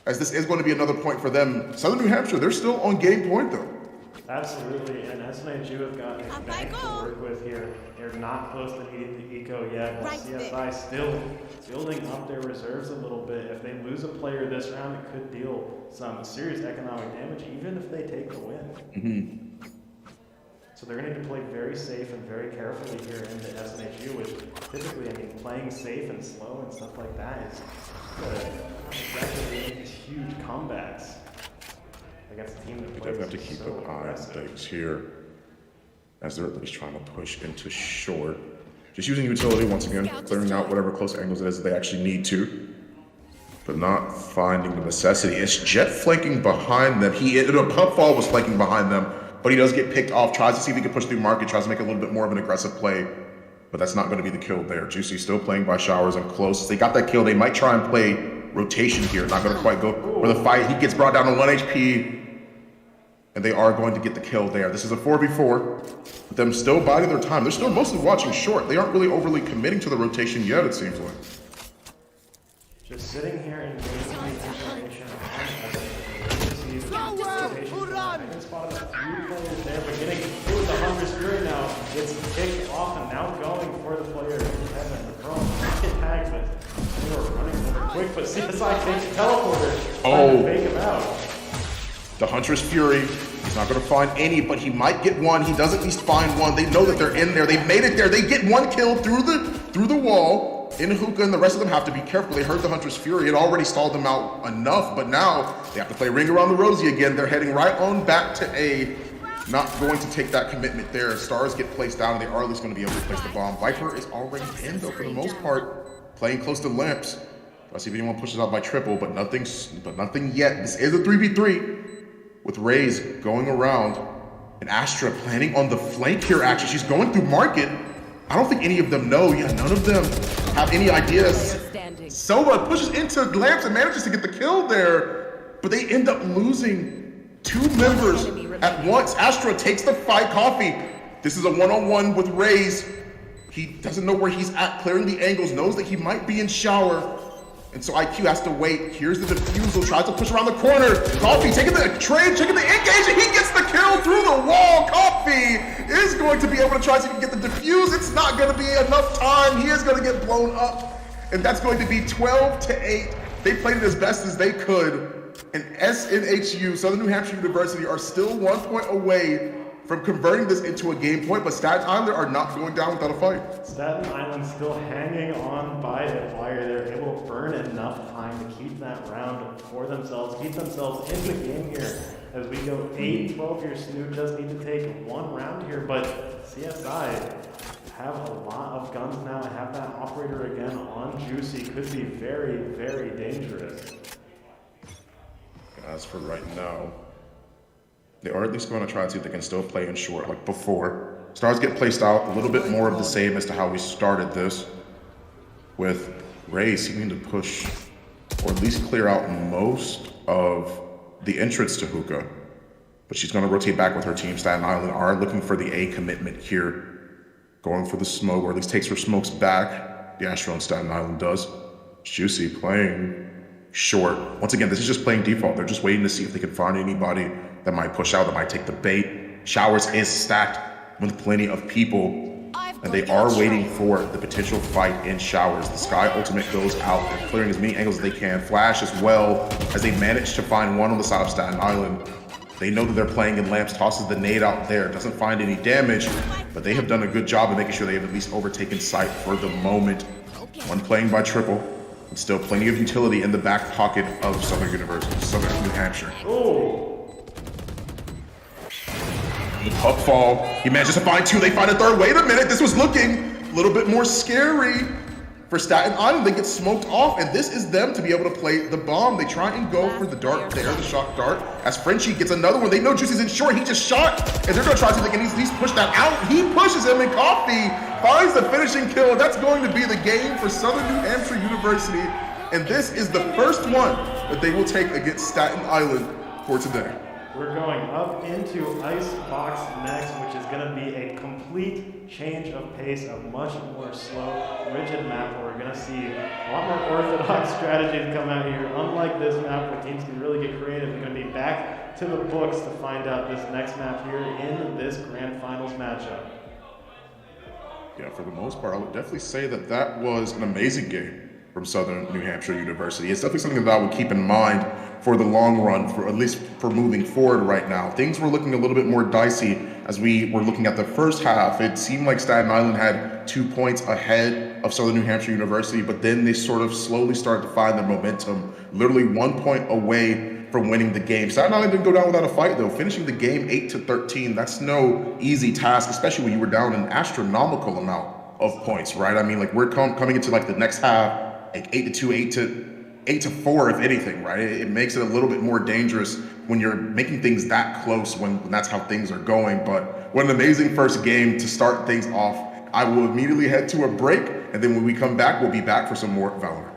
as this is going to be another point for them. Southern New Hampshire, they're still on game point though. Absolutely, and SNHU have got a bank to work with here. They're not close to needing the eco yet, while CSI still building up their reserves a little bit. If they lose a player this round, it could deal some serious economic damage, even if they take the win. So they're going to need to play very safe and very carefully here into SNHU, which typically, I mean, playing safe and slow and stuff like that is making these huge comebacks against a team that plays. They have to keep an eye on things here as they're at least trying to push into short. Just using utility once again, clearing out whatever close angles it is that they actually need to, but not finding the necessity. It's Jet flanking behind them. Pupfall was flanking behind them, but he does get picked off. Tries to see if he can push through market, tries to make a little bit more of an aggressive play, but that's not going to be the kill there. Juicy still playing by showers and close. They got that kill. They might try and play rotation here. Not going to quite go for the fight. He gets brought down to 1 HP, and they are going to get the kill there. This is a 4v4, with them still biding their time. They're still mostly watching short. They aren't really overly committing to the rotation yet, it seems like. Just sitting here and waiting for the information on rotation. Spotted a few players there, but getting through the Hunter's Fury now. It's kicked off and now going for the player in heaven. The girl get tags, but they were running over quick, but CSI takes teleporter. Trying to fake him out. The Huntress Fury, he's not going to find any, but he might get one. He does at least find one. They know that they're in there. They made it there. They get one kill through the wall in hookah, and the rest of them have to be careful. They heard the Huntress Fury. It already stalled them out enough, but now they have to play Ring Around the Rosie again. They're heading right on back to A. Not going to take that commitment there. Stars get placed down, and they are at least going to be able to place the bomb. Viper is already pinned, though, for the most part, playing close to lamps. Let's see if anyone pushes out by triple, but nothing yet. This is a 3v3. With Rays going around, and Astra planning on the flank here, actually. She's going through market, I don't think any of them know. Yeah, none of them have any ideas. Sova pushes into Lamps and manages to get the kill there, but they end up losing 2 members at once. Astra takes the fight. Coffee. This is a one-on-one with Raze. He doesn't know where he's at, clearing the angles, knows that he might be in shower. And so IQ has to wait. Here's the defusal, tries to push around the corner. Coffee taking the trade, checking the engage, and he gets the kill through the wall. Coffee is going to be able to try to get the defuse. It's not going to be enough time. He is going to get blown up. And that's going to be 12-8. They played it as best as they could. And SNHU, Southern New Hampshire University, are still 1 point away from converting this into a game point, but Staten Island are not going down without a fight. Staten Island still hanging on by a wire. They're able to burn enough time to keep that round for themselves, keep themselves in the game here. As we go 8-12 here, SNHU just need to take 1 round here, but CSI have a lot of guns now. Have that operator again on Juicy. Could be very, very dangerous. As for right now, they are at least going to try and see if they can still play in short like before. Stars get placed out, a little bit more of the same as to how we started this, with Ray seeming to push, or at least clear out most of the entrance to Hookah. But she's going to rotate back with her team. Staten Island are looking for the A commitment here, going for the smoke, or at least takes her smokes back. The Astro and Staten Island does. Juicy playing short. Once again, this is just playing default. They're just waiting to see if they can find anybody that might push out, that might take the bait. Showers is stacked with plenty of people, and they are waiting for the potential fight in Showers. The Sky ultimate goes out. They're clearing as many angles as they can. Flash as well, as they manage to find one on the side of Staten Island. They know that they're playing in Lamps, tosses the nade out there, doesn't find any damage, but they have done a good job of making sure they have at least overtaken sight for the moment. One playing by triple, and still plenty of utility in the back pocket of Southern University, Southern New Hampshire. Oh. Puck fall. He manages to find 2. They find a 3rd. Wait a minute. This was looking a little bit more scary for Staten Island. They get smoked off, and this is them to be able to play the bomb. They try and go for the dart there, the shock dart. As Frenchie gets another one. They know Juicy's in short. He just shot, and they're going to try to see if they can at least push that out. He pushes him, and Coffee finds the finishing kill. That's going to be the game for Southern New Hampshire University, and this is the first one that they will take against Staten Island for today. We're going up into Icebox next, which is going to be a complete change of pace, a much more slow, rigid map where we're going to see a lot more orthodox strategies come out here. Unlike this map where teams can really get creative, we're going to be back to the books to find out this next map here in this Grand Finals matchup. Yeah, for the most part, I would definitely say that that was an amazing game from Southern New Hampshire University. It's definitely something that I would keep in mind for the long run, for at least for moving forward right now. Things were looking a little bit more dicey as we were looking at the first half. It seemed like Staten Island had 2 points ahead of Southern New Hampshire University, but then they sort of slowly started to find their momentum, literally 1 point away from winning the game. Staten Island didn't go down without a fight though, finishing the game 8-13. That's no easy task, especially when you were down an astronomical amount of points, right? I mean, like we're coming into like the next half, like 8-2, 8-4, if anything, right? It makes it a little bit more dangerous when you're making things that close when that's how things are going. But what an amazing first game to start things off. I will immediately head to a break, and then when we come back, we'll be back for some more Valorant.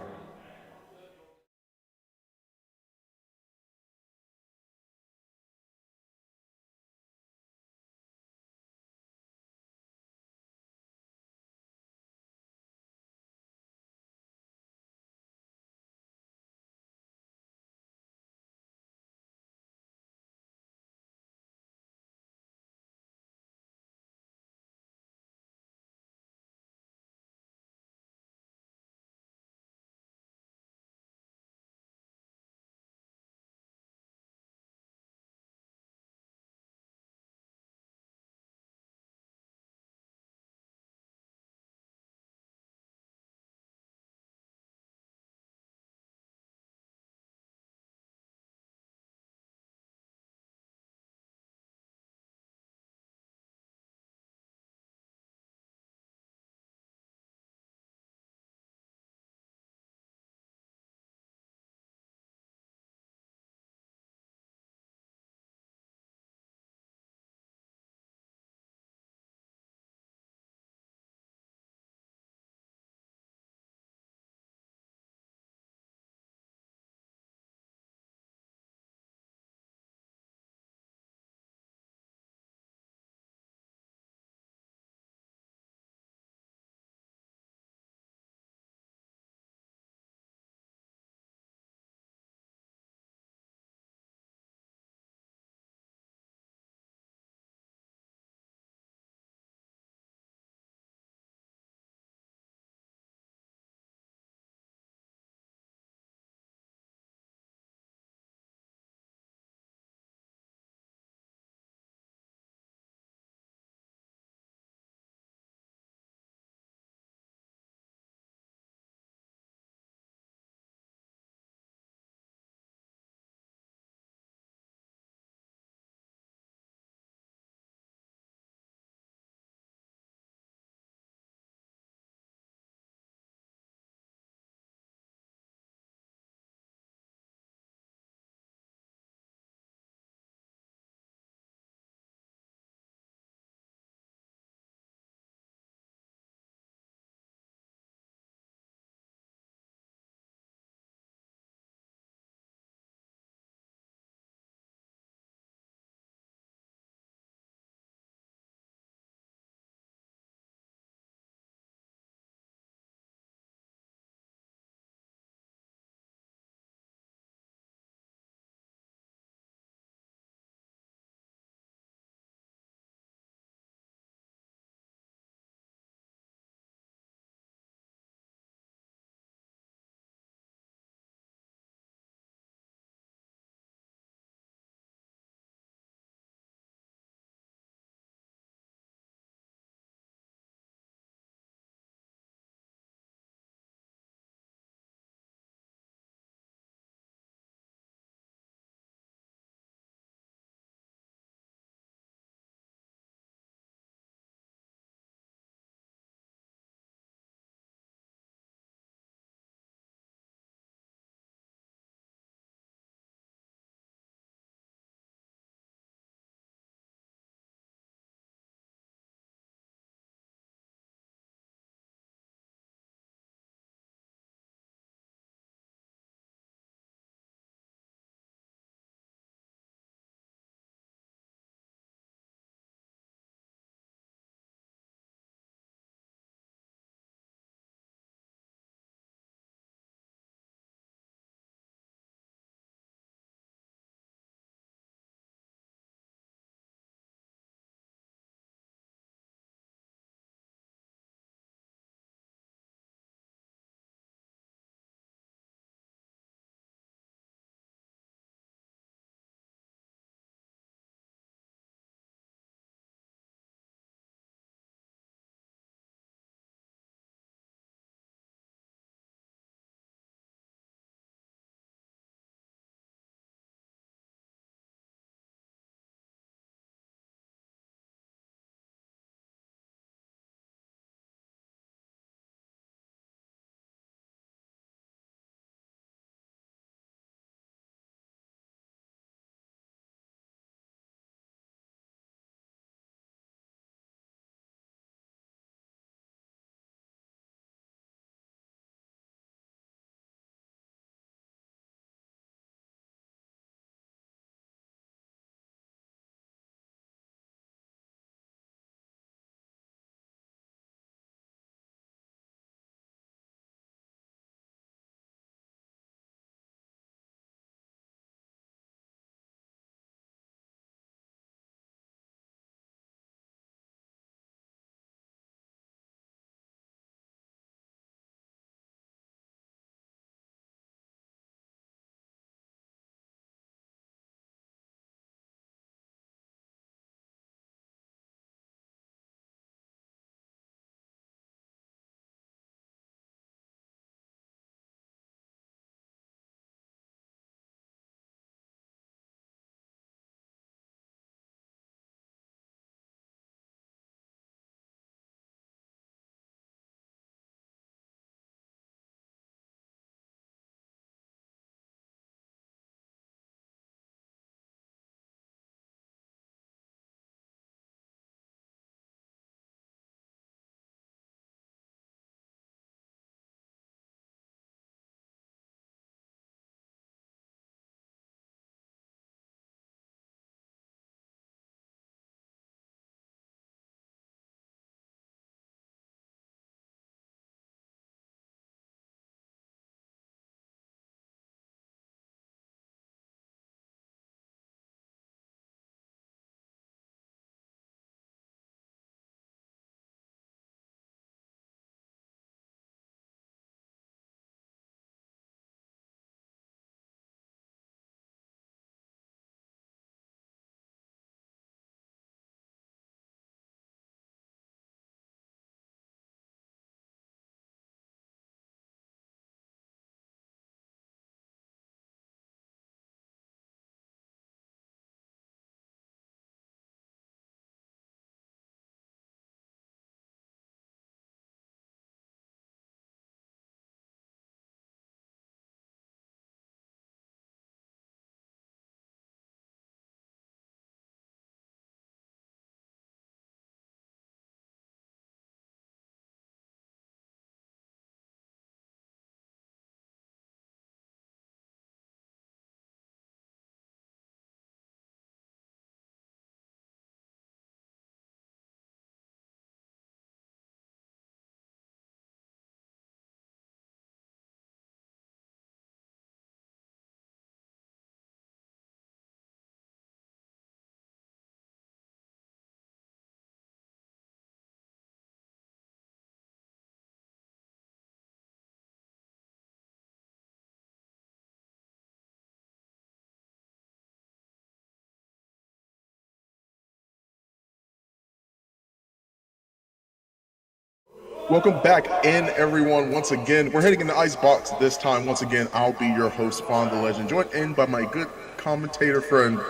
Welcome back in, everyone. Once again, we're heading into Icebox this time. Once again, I'll be your host, Fawn the Legend, joined in by my good commentator friend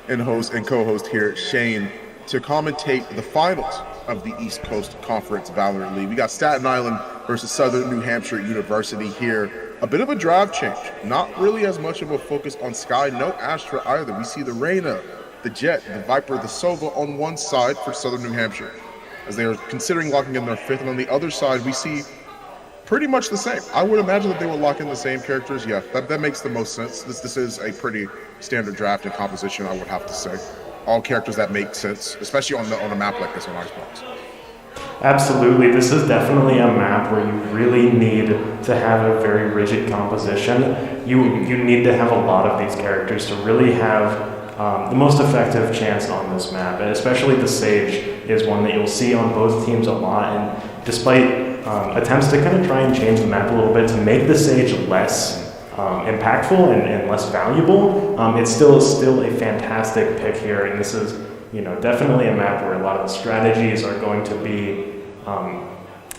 and host and co-host here, Shane, to commentate the finals of the East Coast Conference Valorant League. We got Staten Island versus Southern New Hampshire University here. A bit of a drive change. Not really as much of a focus on Sky. No Astra either. We see the Reyna, the Jet, the Viper, the Sova on one side for Southern New Hampshire, as they are considering locking in their fifth. And on the other side, we see pretty much the same. I would imagine that they will lock in the same characters. Yeah, that makes the most sense. This is a pretty standard draft and composition, I would have to say. All characters that make sense, especially on a map like this on Icebox. Absolutely. This is definitely a map where you really need to have a very rigid composition. You need to have a lot of these characters to really have the most effective chance on this map, and especially the Sage is one that you'll see on both teams a lot. And despite attempts to kind of try and change the map a little bit to make the Sage less impactful and less valuable, it's still a fantastic pick here. And this is, definitely a map where a lot of the strategies are going to be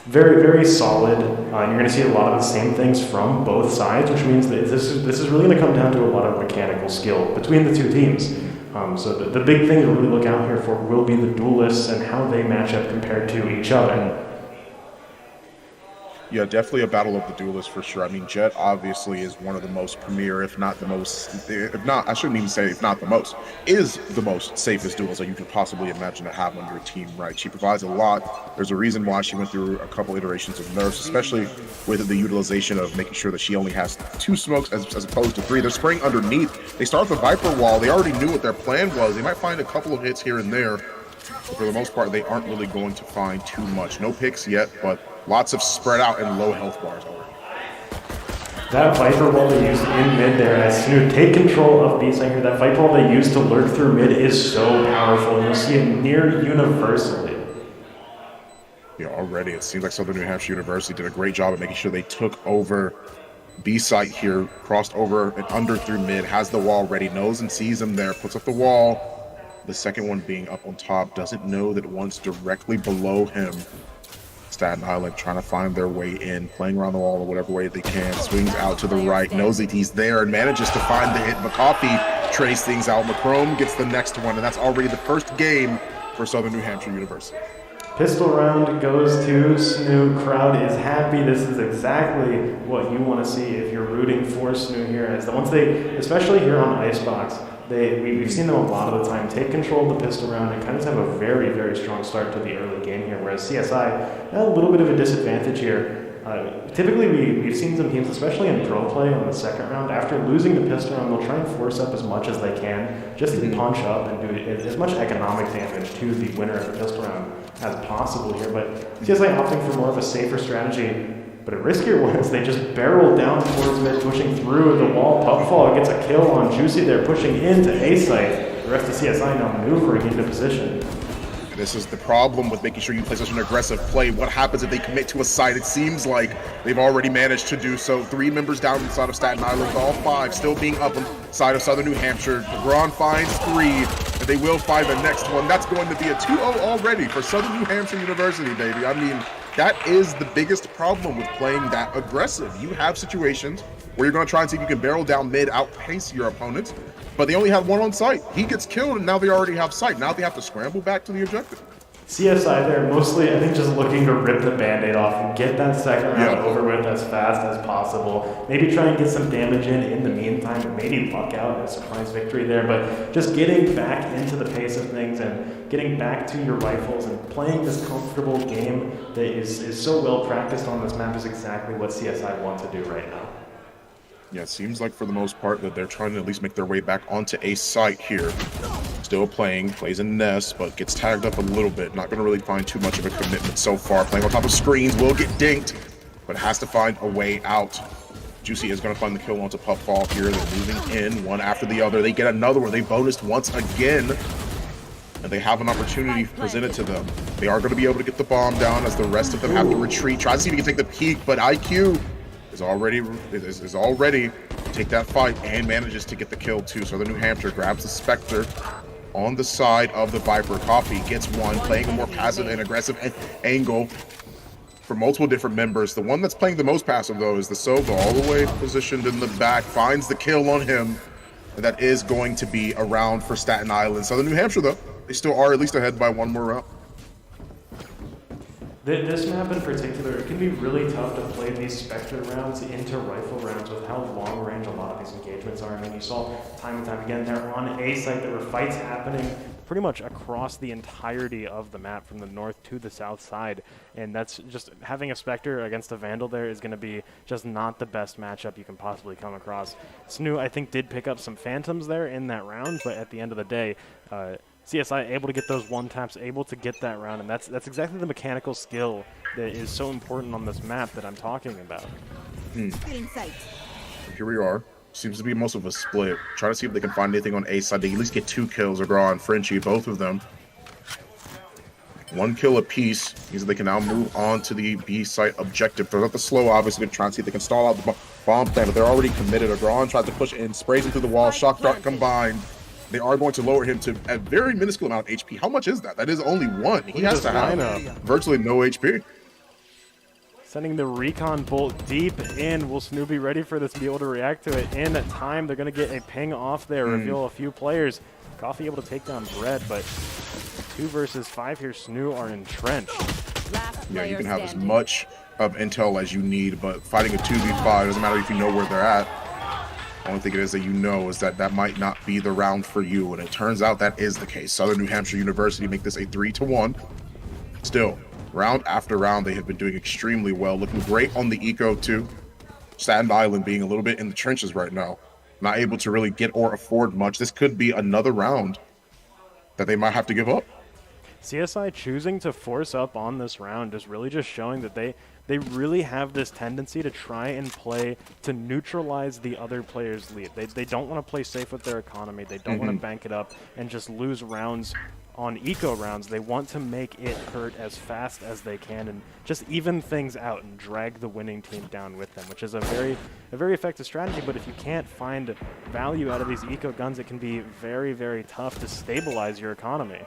very, very solid. You're going to see a lot of the same things from both sides, which means that this is really going to come down to a lot of mechanical skill between the two teams. So the big thing to really look out here for will be the duelists and how they match up compared to each other. Yeah, definitely a battle of the duelists for sure. I mean, Jet obviously is one of the most premier, if not the most, I shouldn't even say if not the most, is the most safest duels that you could possibly imagine to have on your team, right? She provides a lot. There's a reason why she went through a couple iterations of nerfs, especially with the utilization of making sure that she only has 2 smokes as opposed to 3. They're spraying underneath. They start the Viper wall. They already knew what their plan was. They might find a couple of hits here and there, but for the most part, they aren't really going to find too much. No picks yet, but lots of spread out and low health bars already. That Viper wall they used in mid there, as SNHU take control of B side here, that Viper wall they used to lurk through mid is so powerful, and you'll see it near universally. Yeah, already it seems like Southern New Hampshire University did a great job of making sure they took over B site here, crossed over and under through mid, has the wall ready, knows and sees him there, puts up the wall. The second one being up on top, doesn't know that one's directly below him. Staten Island trying to find their way in, playing around the wall in whatever way they can, swings out to the right, knows that he's there and manages to find the hit. McCoffey trace things out. McCrome gets the next one, and that's already the first game for Southern New Hampshire University. Pistol round goes to SNHU. Crowd is happy. This is exactly what you want to see if you're rooting for SNHU here. As once they, especially here on Icebox, we've seen them a lot of the time take control of the pistol round and kind of have a very, very strong start to the early game here, whereas CSI had a little bit of a disadvantage here. Typically, we've seen some teams, especially in pro play on the second round, after losing the pistol round, they'll try and force up as much as they can just to punch up and do as much economic damage to the winner of the pistol round as possible here. But CSI opting for more of a safer strategy. But a riskier one is they just barrel down towards mid, pushing through the wall. Pupfall gets a kill on Juicy there, pushing into A site. The rest of CSI now maneuvering into position. This is the problem with making sure you play such an aggressive play. What happens if they commit to a site? It seems like they've already managed to do so. 3 members down inside of Staten Island, all 5 still being up on the side of Southern New Hampshire. LeBron finds 3, and they will find the next one. That's going to be a 2-0 already for Southern New Hampshire University, baby. I mean, that is the biggest problem with playing that aggressive. You have situations where you're going to try and see if you can barrel down mid, outpace your opponents, but they only have 1 on site. He gets killed, and now they already have sight. Now they have to scramble back to the objective. CSI there mostly, I think, just looking to rip the Band-Aid off and get that second round over with as fast as possible. Maybe try and get some damage in the meantime, and maybe luck out a surprise victory there. But just getting back into the pace of things and getting back to your rifles and playing this comfortable game that is so well practiced on this map is exactly what CSI want to do right now. Yeah, it seems like for the most part that they're trying to at least make their way back onto a site here. Still playing, plays in Nest, but gets tagged up a little bit. Not going to really find too much of a commitment so far. Playing on top of screens, will get dinked, but has to find a way out. Juicy is going to find the kill onto Puffball here. They're moving in one after the other. They get another one. They bonused once again, and they have an opportunity presented to them. They are going to be able to get the bomb down as the rest of them have to retreat. Try to see if he can take the peek, but IQ is already take that fight and manages to get the kill too. So the New Hampshire grabs the Spectre on the side of the Viper. Coffee gets one, playing a more passive and aggressive angle. from multiple different members. The one that's playing the most passive, though, is the Sova, all the way positioned in the back, finds the kill on him. And that is going to be a round for Staten Island. Southern New Hampshire, though, they still are at least ahead by one more round. This map in particular, it can be really tough to play these Spectre rounds into rifle rounds with how long range a lot of these engagements are. I mean, you saw time and time again, they're on A site, there were fights happening pretty much across the entirety of the map from the north to the south side. And that's just, having a Spectre against a Vandal there is going to be just not the best matchup you can possibly come across. SNHU, I think, did pick up some Phantoms there in that round, but at the end of the day, CSI able to get those one taps, able to get that round, and that's exactly the mechanical skill that is so important on this map that I'm talking about. Here we are. Seems to be most of a split. Try to see if they can find anything on A side. They at least get 2 kills. Agra and Frenchie, both of them. 1 kill apiece means that they can now move on to the B site objective. They're not the slow, obviously, to try and see if they can stall out the bomb plan, but they're already committed. Agra tries to push in, sprays him through the wall, shock dart combined. They are going to lower him to a very minuscule amount of HP. How much is that? That is only 1. He has to have virtually no HP. Sending the recon bolt deep in. Will SNHU be ready for this and be able to react to it in time? They're going to get a ping off there, reveal a few players. Coffee able to take down Bread, but 2 versus 5 here. SNHU are entrenched. Yeah, you can have as much of intel as you need, but fighting a 2v5 doesn't matter if you know where they're at. The only thing it is that you know is that that might not be the round for you, and it turns out that is the case. Southern New Hampshire University make this a 3-1. Still, round after round, they have been doing extremely well, looking great on the eco too. Staten Island being a little bit in the trenches right now, not able to really get or afford much. This could be another round that they might have to give up. CSI choosing to force up on this round is really just showing that they really have this tendency to try and play to neutralize the other player's lead. They don't want to play safe with their economy. They don't want to bank it up and just lose rounds on eco rounds. They want to make it hurt as fast as they can and just even things out and drag the winning team down with them, which is a very effective strategy. But if you can't find value out of these eco guns, it can be very, very tough to stabilize your economy.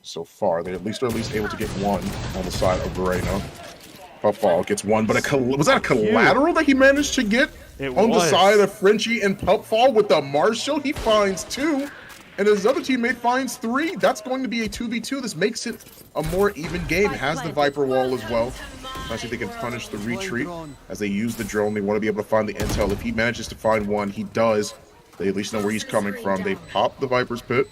So far, they at least are able to get 1 on the side of Verena. Puffball gets 1, but was that a collateral that he managed to get on the side of Frenchie and Puffball with the Marshall? He finds 2, and his other teammate finds 3. That's going to be a 2v2. This makes it a more even game. It has the Viper wall as well. I see if they can punish the retreat as they use the drone. They want to be able to find the intel. If he manages to find 1, he does. They at least know where he's coming from. They pop the Viper's pit.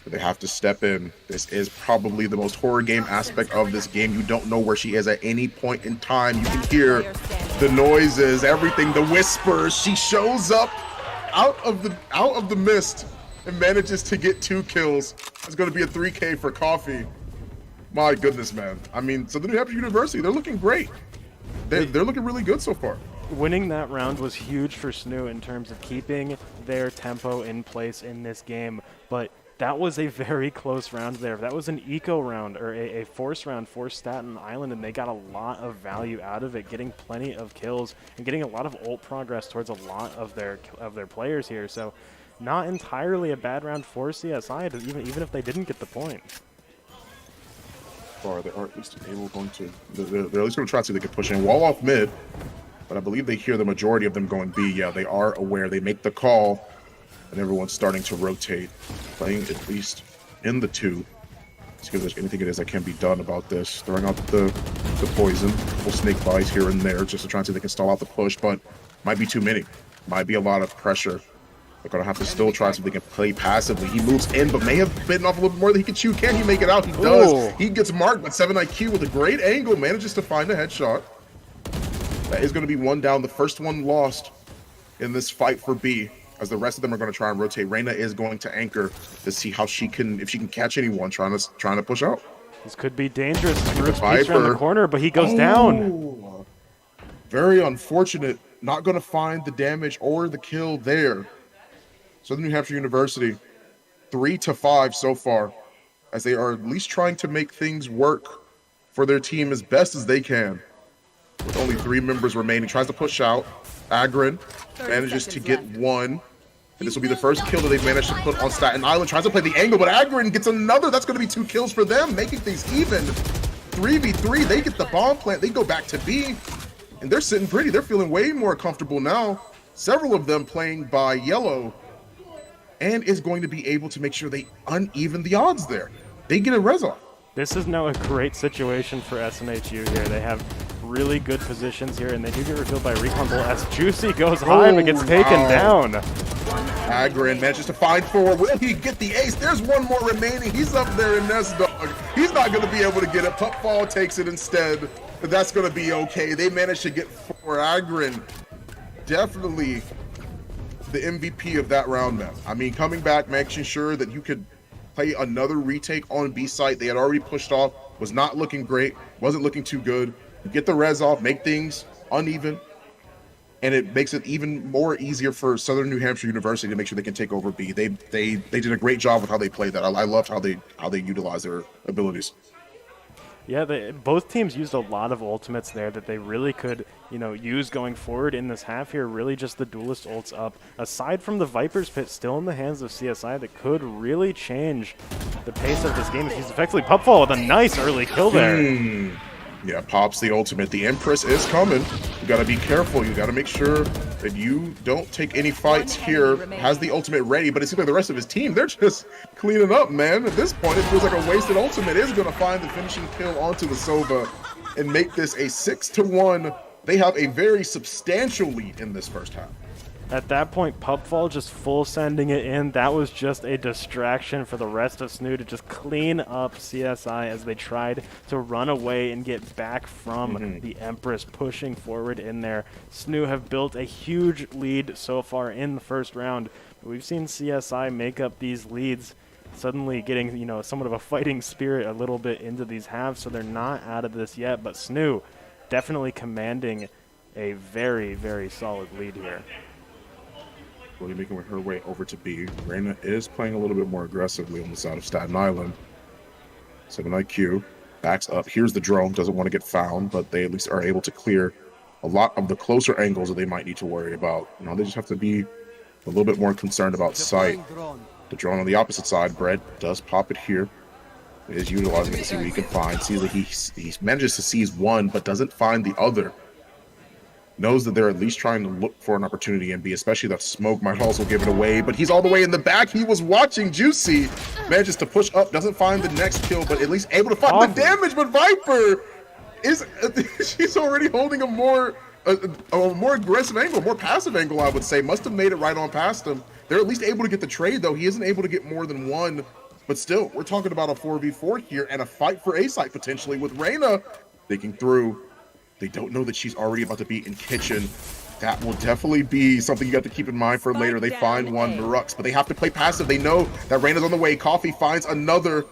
But they have to step in. This is probably the most horror game aspect of this game. You don't know where she is at any point in time. You can hear the noises, everything, the whispers. She shows up out of the mist and manages to get 2 kills. It's going to be a 3K for Coffee. My goodness, man. I mean, so the New Hampshire University, they're looking great. They're looking really good so far. Winning that round was huge for SNHU in terms of keeping their tempo in place in this game, but that was a very close round there. That was an eco round or a force round for Staten Island, and they got a lot of value out of it, getting plenty of kills and getting a lot of ult progress towards a lot of their players here. So not entirely a bad round for CSI, even if they didn't get the point. They are at least they're at least going to try to see if they can push in. Wall off mid, but I believe they hear the majority of them going B. Yeah, they are aware. They make the call. And everyone's starting to rotate, playing at least in the 2. Let's see if there's anything it is that can be done about this. Throwing out the poison, full snake buys here and there, just to try and see if they can stall out the push, but might be too many. Might be a lot of pressure. They're gonna have to still try so they can play passively. He moves in, but may have bitten off a little bit more than he can chew. Can he make it out? He does. Ooh. He gets marked, but 7 IQ with a great angle manages to find a headshot. That is gonna be 1 down. The first one lost in this fight for B, as the rest of them are going to try and rotate. Reyna is going to anchor to see how if she can catch anyone trying to push out. This could be dangerous. Roots around the corner, but he goes down. Very unfortunate. Not going to find the damage or the kill there. Southern New Hampshire University, 3-5 so far, as they are at least trying to make things work for their team as best as they can. With only 3 members remaining, tries to push out. Agrin manages to get 1. And this will be the first kill that they've managed to put on Staten Island. Tries to play the angle, but Agrin gets another. That's going to be 2 kills for them, making things even. 3v3. They get the bomb plant. They go back to B, and they're sitting pretty. They're feeling way more comfortable now. Several of them playing by yellow, and is going to be able to make sure they uneven the odds there. They get a res off. This is now a great situation for SNHU here. They have really good positions here, and they do get revealed by Recon Bull as Juicy goes high but gets taken down. Agrin manages to find 4. Will he get the ace? There's one more remaining. He's up there in Nest Dog. He's not going to be able to get it. Pupfall takes it instead. But that's going to be okay. They managed to get 4. Agrin, definitely the MVP of that round, man. I mean, coming back, making sure that you could play another retake on B site. They had already pushed off, was not looking great, wasn't looking too good. You get the res off, make things uneven, and it makes it even more easier for Southern New Hampshire University to make sure they can take over B. They did a great job with how they played that. I loved how they utilized their abilities. Yeah, both teams used a lot of ultimates there that they really could, use going forward in this half here. Really just the duelist ults up. Aside from the Viper's Pit still in the hands of CSI that could really change the pace of this game. He's effectively Pupfall with a nice early kill there. Yeah, pops the ultimate. The Empress is coming. You gotta be careful. You gotta make sure that you don't take any fights here. Has the ultimate ready, but it seems like the rest of his team, they're just cleaning up, man. At this point, it feels like a wasted ultimate is gonna find the finishing kill onto the Sova and make this a 6-1. They have a very substantial lead in this first half. At that point, Pupfall just full sending it in. That was just a distraction for the rest of SNHU to just clean up CSI as they tried to run away and get back from the Empress pushing forward in there. SNHU have built a huge lead so far in the first round. We've seen CSI make up these leads, suddenly getting, somewhat of a fighting spirit a little bit into these halves, so they're not out of this yet, but SNHU definitely commanding a very, very solid lead here. Really making her way over to B. Reina is playing a little bit more aggressively on the side of Staten Island. 7IQ backs up. Here's the drone. Doesn't want to get found, but they at least are able to clear a lot of the closer angles that they might need to worry about. Now they just have to be a little bit more concerned about sight. The drone on the opposite side, Brett does pop it here. Is utilizing it to see what he can find. Sees that he manages to seize one, but doesn't find the other. Knows that they're at least trying to look for an opportunity in B, especially that smoke might also give it away, but he's all the way in the back. He was watching Juicy, manages to push up, doesn't find the next kill, but at least able to find the damage. But Viper is, she's already holding a more aggressive angle, more passive angle, I would say. Must have made it right on past him. They're at least able to get the trade, though. He isn't able to get more than one, but still, we're talking about a 4v4 here and a fight for A site potentially with Reina thinking through. They don't know that she's already about to be in kitchen. That will definitely be something you got to keep in mind for later. They find one Marux, but they have to play passive. They know that Reina's on the way. Coffee finds another,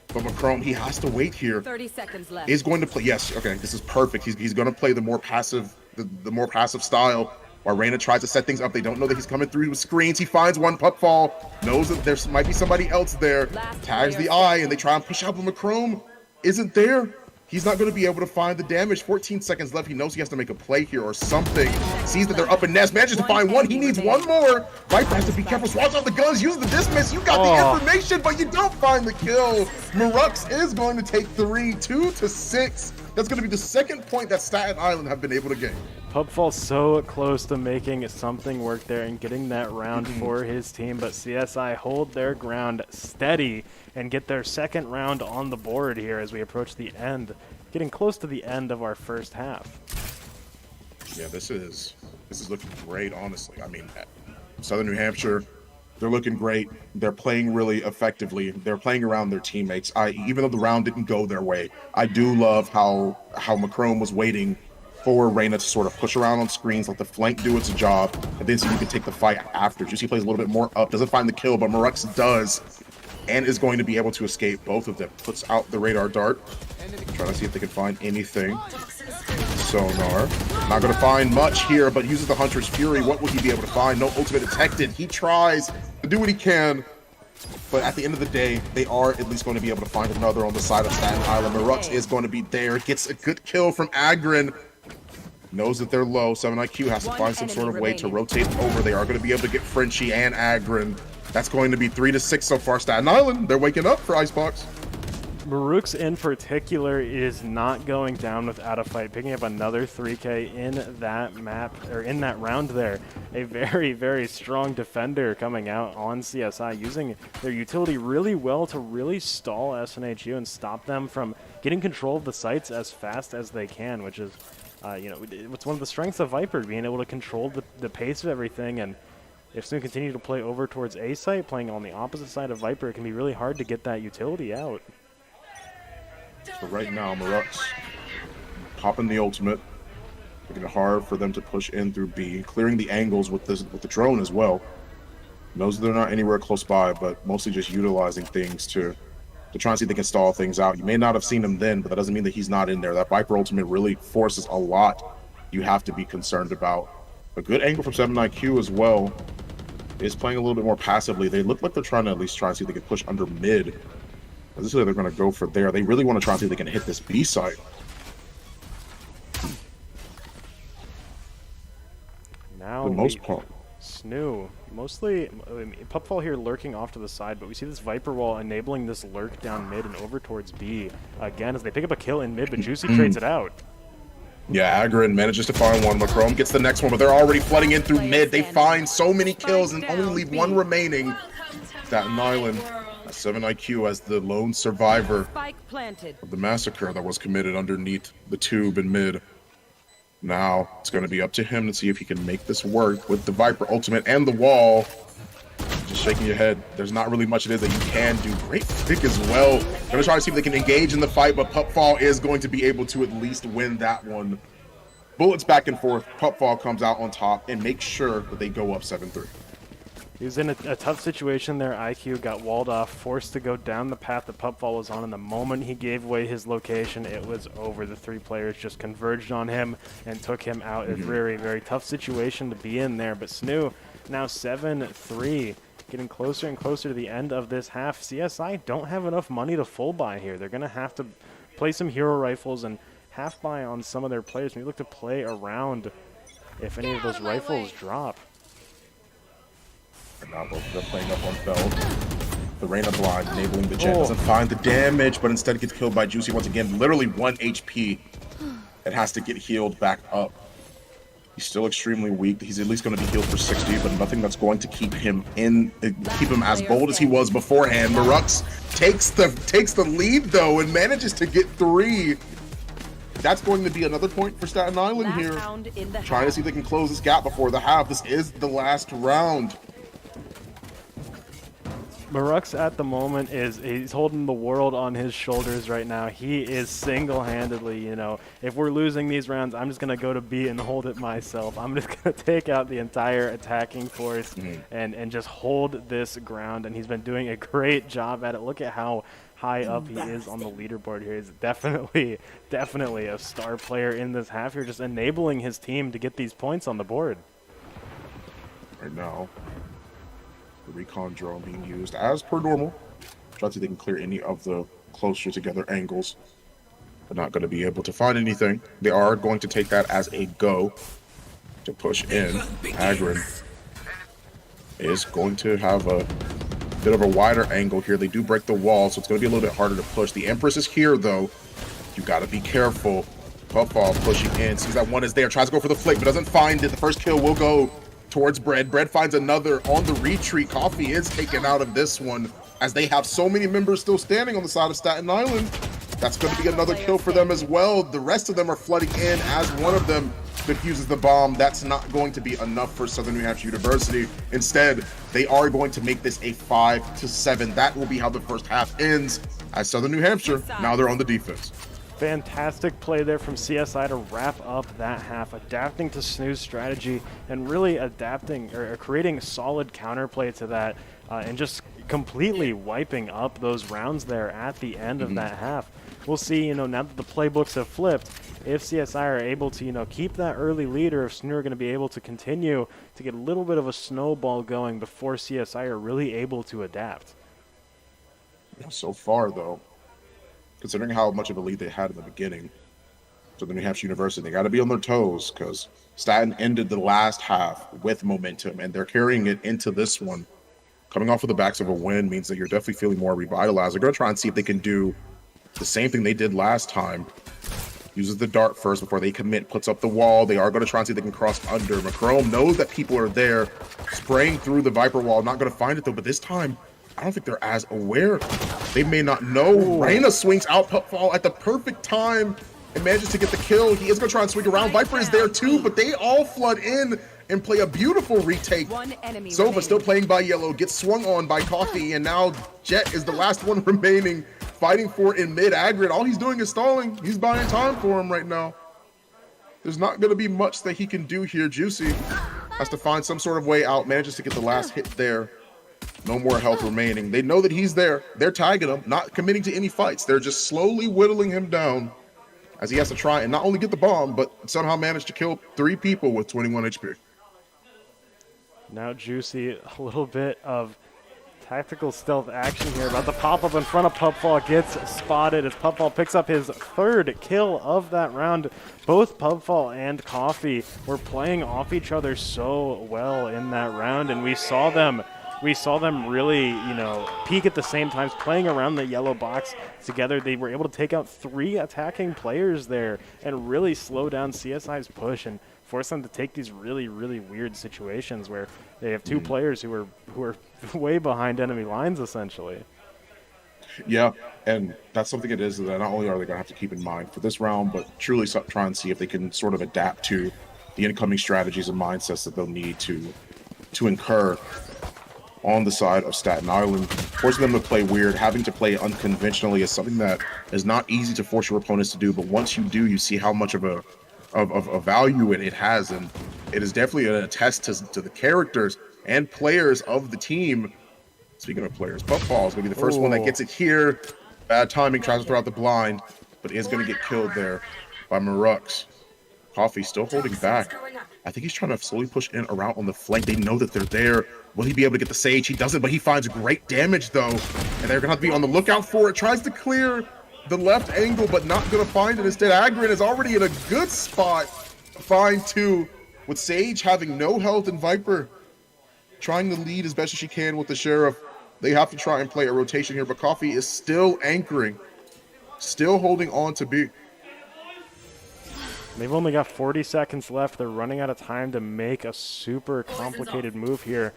but Macron, he has to wait here. 30 seconds left. Is going to play. Yes, okay, this is perfect. He's going to play the more passive, the more passive style. While Reina tries to set things up, they don't know that he's coming through with screens. He finds one Pupfall, knows that there might be somebody else there. Tags the eye, and they try and push out, but Macron isn't there. He's not going to be able to find the damage. 14 seconds left. He knows he has to make a play here or something. Sees that they're up in nest. Manages to find one. He needs one more. Viper has to be careful. Swats off the guns. Use the dismiss. You got the information, but you don't find the kill. Marux is going to take 3, 2-6. That's going to be the second point that Staten Island have been able to gain. Pupfall so close to making something work there and getting that round for his team, but CSI hold their ground steady and get their second round on the board here as we approach the end, getting close to the end of our first half. Yeah, this is looking great, honestly. I mean, Southern New Hampshire, they're looking great. They're playing really effectively. They're playing around their teammates. Even though the round didn't go their way, I do love how Macron was waiting for Reina to sort of push around on screens, let the flank do its job, and then so you can take the fight after. Juicy plays a little bit more up, doesn't find the kill, but Marux does, and is going to be able to escape both of them. Puts out the radar dart, trying to see if they can find anything. Sonar, not going to find much here, but uses the Hunter's Fury. What will he be able to find? No ultimate detected. He tries to do what he can, but at the end of the day, they are at least going to be able to find another on the side of Staten Island. Marux is going to be there, gets a good kill from Agrin. Knows that they're low. 7IQ has to find some sort of way to rotate over. They are going to be able to get Frenchie and Agrin. That's going to be 3-6 so far. Staten Island, they're waking up for Icebox. Marooks in particular is not going down without a fight, picking up another 3K in that map, or in that round there. A very, very strong defender coming out on CSI, using their utility really well to really stall SNHU and stop them from getting control of the sites as fast as they can, which is, you know, it's one of the strengths of Viper, being able to control the pace of everything. And if Snu continue to play over towards A site, playing on the opposite side of Viper, it can be really hard to get that utility out. So right now, Marooks popping the ultimate, making it hard for them to push in through B, clearing the angles with the drone as well. Knows they're not anywhere close by, but mostly just utilizing things to try and see if they can stall things out. You may not have seen him then, but that doesn't mean that he's not in there. That Viper ultimate really forces a lot you have to be concerned about. A good angle from SNHU as well is playing a little bit more passively. They look like they're trying to at least try and see if they can push under mid. This is where they're going to go for there. They really want to try and see if they can hit this B site. Now, For the most part. Snu, mostly, I mean, Pupfall here lurking off to the side, but we see this Viper wall enabling this lurk down mid and over towards B. Again, as they pick up a kill in mid, but Juicy trades it out. Yeah, Agrin manages to find one. Macrome gets the next one, but they're already flooding in through mid. They find so many kills and only leave one remaining. Staten Island. SNHU as the lone survivor of the massacre that was committed underneath the tube in mid. Now it's going to be up to him to see if he can make this work with the Viper ultimate and the wall. Just shaking your head. There's not really much it is that you can do. Great pick as well. Going to try to see if they can engage in the fight, but Pupfall is going to be able to at least win that one. Bullets back and forth. Pupfall comes out on top and makes sure that they go up 7-3. He was in a tough situation there. IQ got walled off, forced to go down the path that Pupfall was on, and the moment he gave away his location, it was over. The three players just converged on him and took him out. A very, very tough situation to be in there. But Snu now 7-3, getting closer and closer to the end of this half. CSI don't have enough money to full buy here. They're going to have to play some hero rifles and half buy on some of their players. Maybe look to play around if any of those rifles drop. And now they're playing up on Feld. The Reina blind, enabling the Jet. Doesn't find the damage, but instead gets killed by Juicy once again. Literally 1 HP. It has to get healed back up. He's still extremely weak. He's at least going to be healed for 60, but nothing that's going to keep him as bold as he was beforehand. Marooks takes the lead though and manages to get 3. That's going to be another point for Staten Island here. Trying to see if they can close this gap before the half. This is the last round. Marooks at the moment he's holding the world on his shoulders right now. He is single-handedly, you know, if we're losing these rounds, I'm just going to go to B and hold it myself. I'm just going to take out the entire attacking force and just hold this ground. And he's been doing a great job at it. Look at how high up he is on the leaderboard here. He's definitely a star player in this half here, just enabling his team to get these points on the board. Right now, the recon drone being used as per normal. Try to see if they can clear any of the closer together angles. They're not going to be able to find anything. They are going to take that as a go to push in. Agrin is going to have a bit of a wider angle here. They do break the wall, so it's going to be a little bit harder to push. The Empress is here, though. You got to be careful. Pupfall pushing in. Sees that one is there. Tries to go for the flick, but doesn't find it. The first kill will go towards Bread. Bread finds another on the retreat. Coffee is taken out of this one as they have so many members still standing on the side of Staten Island. That's going to be another kill for them as well. The rest of them are flooding in as one of them defuses the bomb. That's not going to be enough for Southern New Hampshire University. Instead, they are going to make this a 5-7. That will be how the first half ends as Southern New Hampshire, now they're on the defense. Fantastic play there from CSI to wrap up that half, adapting to Snu's strategy and really adapting or creating solid counterplay to that and just completely wiping up those rounds there at the end of that half. We'll see, now that the playbooks have flipped, if CSI are able to, keep that early lead, or if Snu are going to be able to continue to get a little bit of a snowball going before CSI are really able to adapt. So far, though, considering how much of a lead they had in the beginning, to the New Hampshire University, they got to be on their toes because Staten ended the last half with momentum, and they're carrying it into this one. Coming off of the backs of a win means that you're definitely feeling more revitalized. They're going to try and see if they can do the same thing they did last time. Uses the dart first before they commit, puts up the wall. They are going to try and see if they can cross under. Macrome knows that people are there, spraying through the Viper wall. Not going to find it though, but this time, I don't think they're as aware. They may not know. Reyna swings out Pupfall at the perfect time and manages to get the kill. He is going to try and swing around. Viper is there too, but they all flood in and play a beautiful retake. Sova still playing by yellow, gets swung on by Coffee, and now Jet is the last one remaining, fighting for it in mid-aggregate. All he's doing is stalling. He's buying time for him right now. There's not going to be much that he can do here. Juicy has to find some sort of way out, manages to get the last hit there. No more health remaining. They know that he's there. They're tagging him, not committing to any fights. They're just slowly whittling him down as he has to try and not only get the bomb, but somehow manage to kill 3 people with 21 HP. Now Juicy, a little bit of tactical stealth action here, about to pop up in front of Pupfall, gets spotted as Pupfall picks up his 3rd kill of that round. Both Pupfall and Coffee were playing off each other so well in that round, and we saw them really, peak at the same times, playing around the yellow box together. They were able to take out 3 attacking players there and really slow down CSI's push and force them to take these really, really weird situations where they have 2 players who are way behind enemy lines, essentially. Yeah, and that's something it is that not only are they going to have to keep in mind for this round, but truly try and see if they can sort of adapt to the incoming strategies and mindsets that they'll need to incur on the side of Staten Island. Forcing them to play weird, having to play unconventionally is something that is not easy to force your opponents to do, but once you do, you see how much of a value it has, and it is definitely an attest to the characters and players of the team. Speaking of players, Puffball is going to be the first one that gets it here. Bad timing, tries to throw out the blind, but is going to get killed there by Marux. Coffee still holding back. I think he's trying to slowly push in around on the flank. They know that they're there. Will he be able to get the Sage? He doesn't, but he finds great damage though, and they're going to have to be on the lookout for it. Tries to clear the left angle, but not going to find it. Instead, Agrin is already in a good spot to find 2, with Sage having no health and Viper trying to lead as best as she can with the Sheriff. They have to try and play a rotation here, but Coffee is still anchoring, still holding on to B. They've only got 40 seconds left. They're running out of time to make a super complicated move here.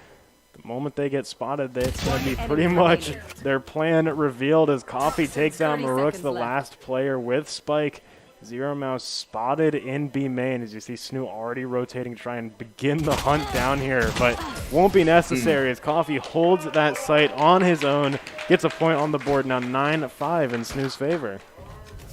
The moment they get spotted, it's going to be pretty much their plan revealed as Coffee takes down Marux, the last player with Spike. Zero Mouse spotted in B main, as you see SNHU already rotating to try and begin the hunt down here, but won't be necessary as Coffee holds that site on his own, gets a point on the board, now 9-5 in SNHU's favor.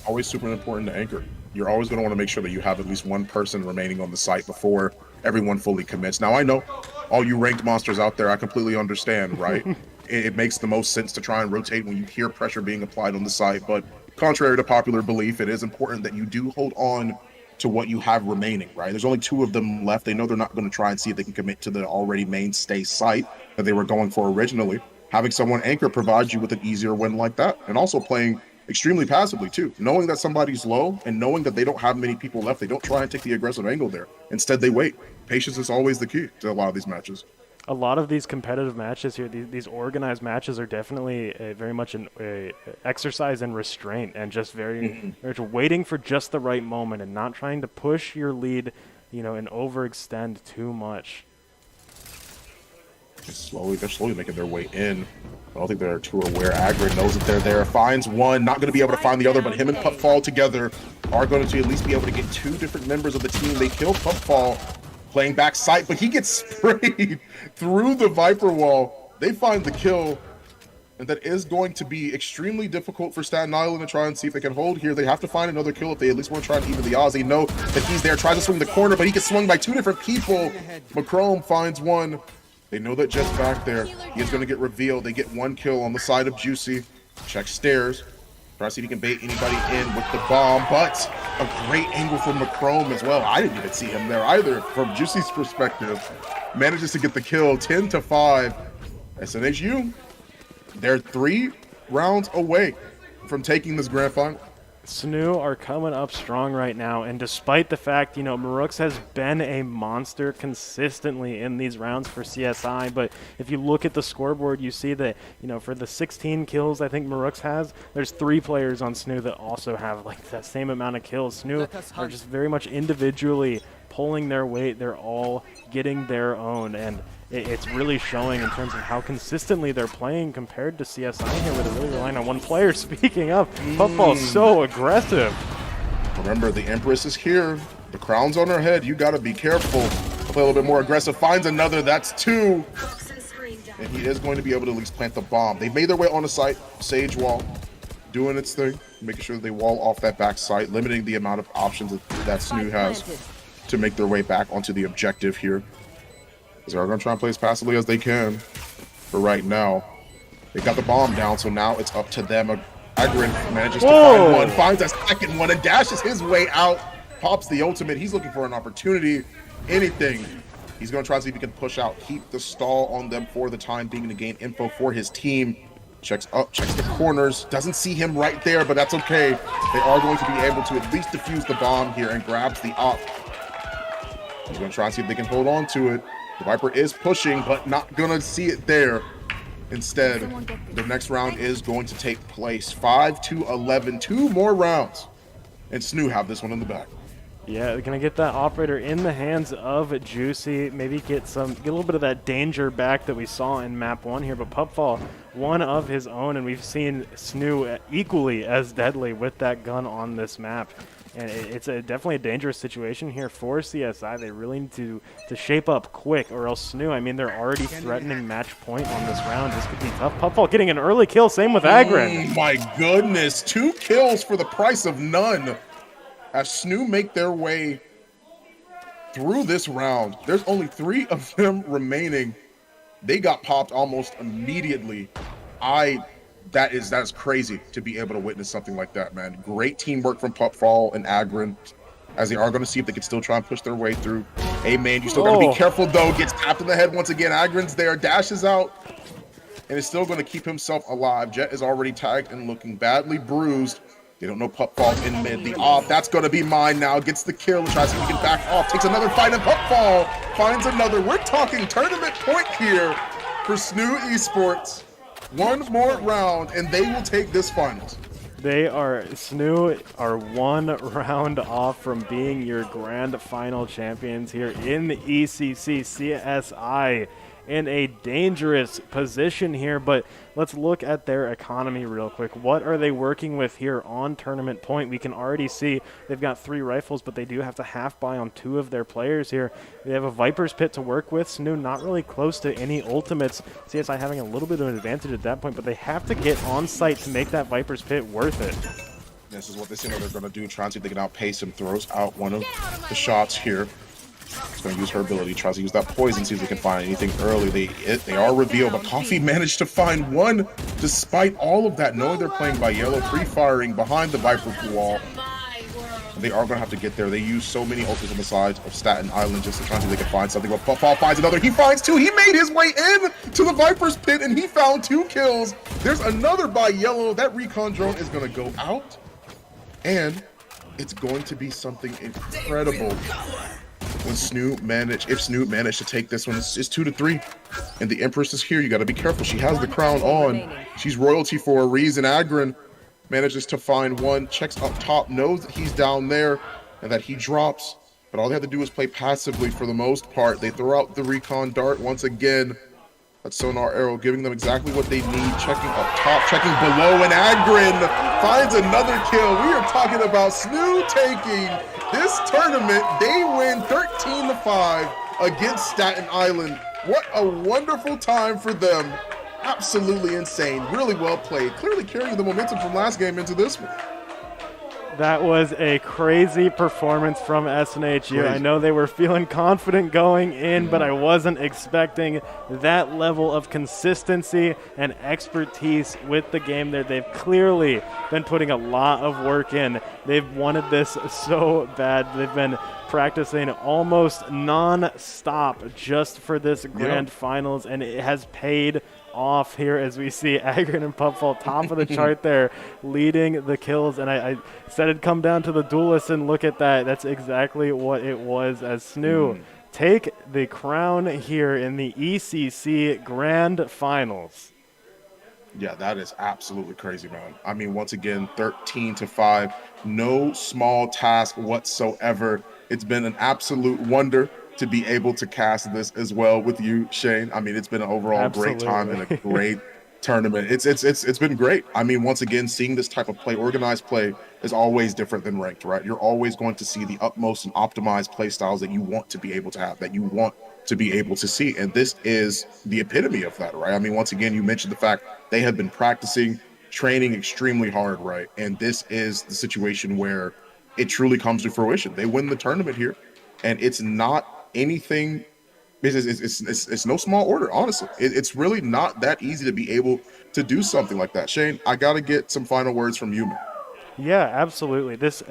Always super important to anchor. You're always going to want to make sure that you have at least one person remaining on the site before everyone fully commits. Now, I know all you ranked monsters out there, I completely understand, right? It makes the most sense to try and rotate when you hear pressure being applied on the site, but contrary to popular belief, it is important that you do hold on to what you have remaining, right? There's only 2 of them left. They know they're not going to try and see if they can commit to the already mainstay site that they were going for originally. Having someone anchor provides you with an easier win like that, and also playing extremely passively too. Knowing that somebody's low and knowing that they don't have many people left, they don't try and take the aggressive angle there. Instead, they wait. Patience is always the key to a lot of these matches. A lot of these competitive matches here, these organized matches are definitely very much an exercise in restraint and just very much waiting for just the right moment and not trying to push your lead, and overextend too much. They're slowly making their way in. I don't think they're too aware. Agrin knows that they're there, finds one, not going to be able to find the other, but him and Pupfall together are going to at least be able to get 2 different members of the team. They kill Pupfall, playing back sight, but he gets sprayed through the Viper wall. They find the kill, and that is going to be extremely difficult for Staten Island to try and see if they can hold here. They have to find another kill if they at least want to try and even the odds. They know that he's there, tries to swing the corner, but he gets swung by 2 different people. Macrome finds one. They know that Jet's back there. He is going to get revealed. They get 1 kill on the side of Juicy. Check stairs. Try to see if he can bait anybody in with the bomb, but a great angle from Macrome as well. I didn't even see him there either from Juicy's perspective. Manages to get the kill, 10-5. SNHU, they're 3 rounds away from taking this grand final. SNHU are coming up strong right now, and despite the fact, Marooks has been a monster consistently in these rounds for CSI, but if you look at the scoreboard, you see that, for the 16 kills I think Marooks has, there's 3 players on SNHU that also have like that same amount of kills. SNHU are just very much individually pulling their weight. They're all getting their own, and it's really showing in terms of how consistently they're playing compared to CSI here, where they're really relying on one player. Speaking of, Puffball's so aggressive. Remember, the Empress is here. The crown's on her head. You got to be careful. Play a little bit more aggressive. Finds another. That's 2. And he is going to be able to at least plant the bomb. They've made their way on the site. Sage wall doing its thing, making sure that they wall off that back site, limiting the amount of options that SNHU has to make their way back onto the objective here. They are going to try and play as passively as they can. But right now, they got the bomb down, so now it's up to them. Agrin manages to find one, finds a second one, and dashes his way out. Pops the ultimate. He's looking for an opportunity. Anything. He's going to try to see if he can push out, keep the stall on them for the time being to gain info for his team. Checks up, checks the corners. Doesn't see him right there, but that's okay. They are going to be able to at least defuse the bomb here and grabs the op. He's going to try and see if they can hold on to it. The Viper is pushing, but not going to see it there. Instead, the next round is going to take place. 5-11, 2 more rounds. And SNHU have this one in the back. Yeah, they're going to get that operator in the hands of Juicy. Maybe get a little bit of that danger back that we saw in map 1 here. But Pupfall, one of his own, and we've seen SNHU equally as deadly with that gun on this map. And it's definitely a dangerous situation here for CSI. They really need to shape up quick, or else SNHU, they're already threatening match point on this round. This could be tough. Pupfall getting an early kill, same with Agrin. Oh my goodness, 2 kills for the price of none. As SNHU make their way through this round, there's only 3 of them remaining. They got popped almost immediately. That is crazy to be able to witness something like that, man. Great teamwork from Pupfall and Agrin, as they are going to see if they can still try and push their way through. Hey, man, you still got to be careful, though. Gets tapped in the head once again. Agrin's there, dashes out, and is still going to keep himself alive. Jet is already tagged and looking badly bruised. They don't know Pupfall in mid. The off, that's going to be mine now. Gets the kill, tries to see if he can back off. Takes another fight, and Pupfall finds another. We're talking tournament point here for SNHU Esports. 1 more round, and they will take this finals. SNHU are 1 round off from being your grand final champions here in the ECC. CSI in a dangerous position here, but let's look at their economy real quick. What are they working with here on tournament point? We can already see they've got 3 rifles, but they do have to half buy on 2 of their players here. They have a Viper's Pit to work with. SNHU not really close to any ultimates. CSI having a little bit of an advantage at that point, but they have to get on site to make that Viper's Pit worth it. This is what they say they're going to do. Try and see if they can outpace him. Throws out one of the shots here. He's going to use her ability, tries to use that poison, see if they can find anything early. They are revealed, but Coffee managed to find one despite all of that, knowing they're playing by yellow, pre-firing behind the Viper wall. They are going to have to get there. They use so many ultras on the sides of Staten Island just to try and see if they can find something, but Puffball finds another. He finds 2. He made his way in to the Viper's Pit, and he found 2 kills. There's another by yellow. That recon drone is going to go out, and it's going to be something incredible. If SNHU managed to take this one, it's 2-3, and the Empress is here. You got to be careful. She has the crown on. She's royalty for a reason. Agrin manages to find one, checks up top, knows that he's down there and that he drops, but all they have to do is play passively for the most part. They throw out the recon dart once again. That sonar arrow giving them exactly what they need. Checking up top, checking below, and Agrin finds another kill. We are talking about SNHU taking this tournament. They win 13-5 against Staten Island. What a wonderful time for them. Absolutely insane. Really well played. Clearly carrying the momentum from last game into this one. That was a crazy performance from SNHU. I know they were feeling confident going in, but I wasn't expecting that level of consistency and expertise with the game there. They've clearly been putting a lot of work in. They've wanted this so bad. They've been practicing almost non-stop just for this grand finals, and it has paid off here as we see Agron and Pupfall top of the chart there, leading the kills. And I said it'd come down to the duelists, and look at that. That's exactly what it was, as SNHU take the crown here in the ECC Grand Finals. Yeah, that is absolutely crazy, man. I mean, once again, 13-5, no small task whatsoever. It's been an absolute wonder to be able to cast this as well with you, Shane. I mean, it's been an overall great time and a great tournament. It's been great. I mean, once again, seeing this type of play, organized play, is always different than ranked, right? You're always going to see the utmost and optimized play styles that you want to be able to have, that you want to be able to see. And this is the epitome of that, right? I mean, once again, you mentioned the fact they have been practicing, training extremely hard, right? And this is the situation where it truly comes to fruition. They win the tournament here, and it's not anything. It's no small order, honestly. It's really not that easy to be able to do something like that. Shane, I got to get some final words from you, man. Yeah, absolutely. This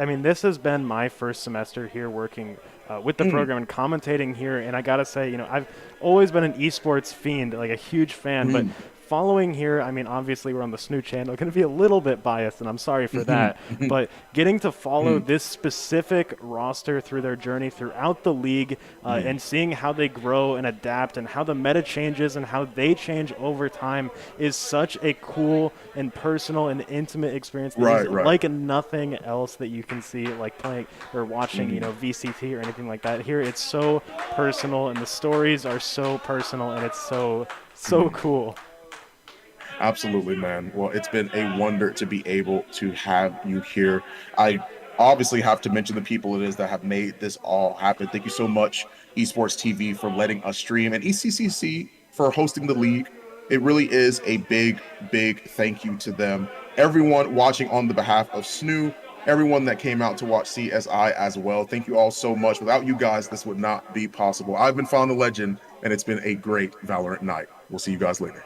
has been my first semester here working with the program and commentating here, and I gotta say, I've always been an esports fiend, like a huge fan, but following here, I mean, obviously we're on the SNHU channel, going to be a little bit biased, and I'm sorry for that, but getting to follow this specific roster through their journey throughout the league and seeing how they grow and adapt and how the meta changes and how they change over time is such a cool and personal and intimate experience that is like nothing else that you can see, like playing or watching, VCT or anything like that. Here, it's so personal, and the stories are so personal, and it's so cool. Absolutely, man. Well, it's been a wonder to be able to have you here. I obviously have to mention the people it is that have made this all happen. Thank you so much, Esports TV, for letting us stream, and ECCC for hosting the league. It really is a big, big thank you to them. Everyone watching on the behalf of SNHU, everyone that came out to watch CSI as well. Thank you all so much. Without you guys, this would not be possible. I've been Found the Legend, and it's been a great Valorant night. We'll see you guys later.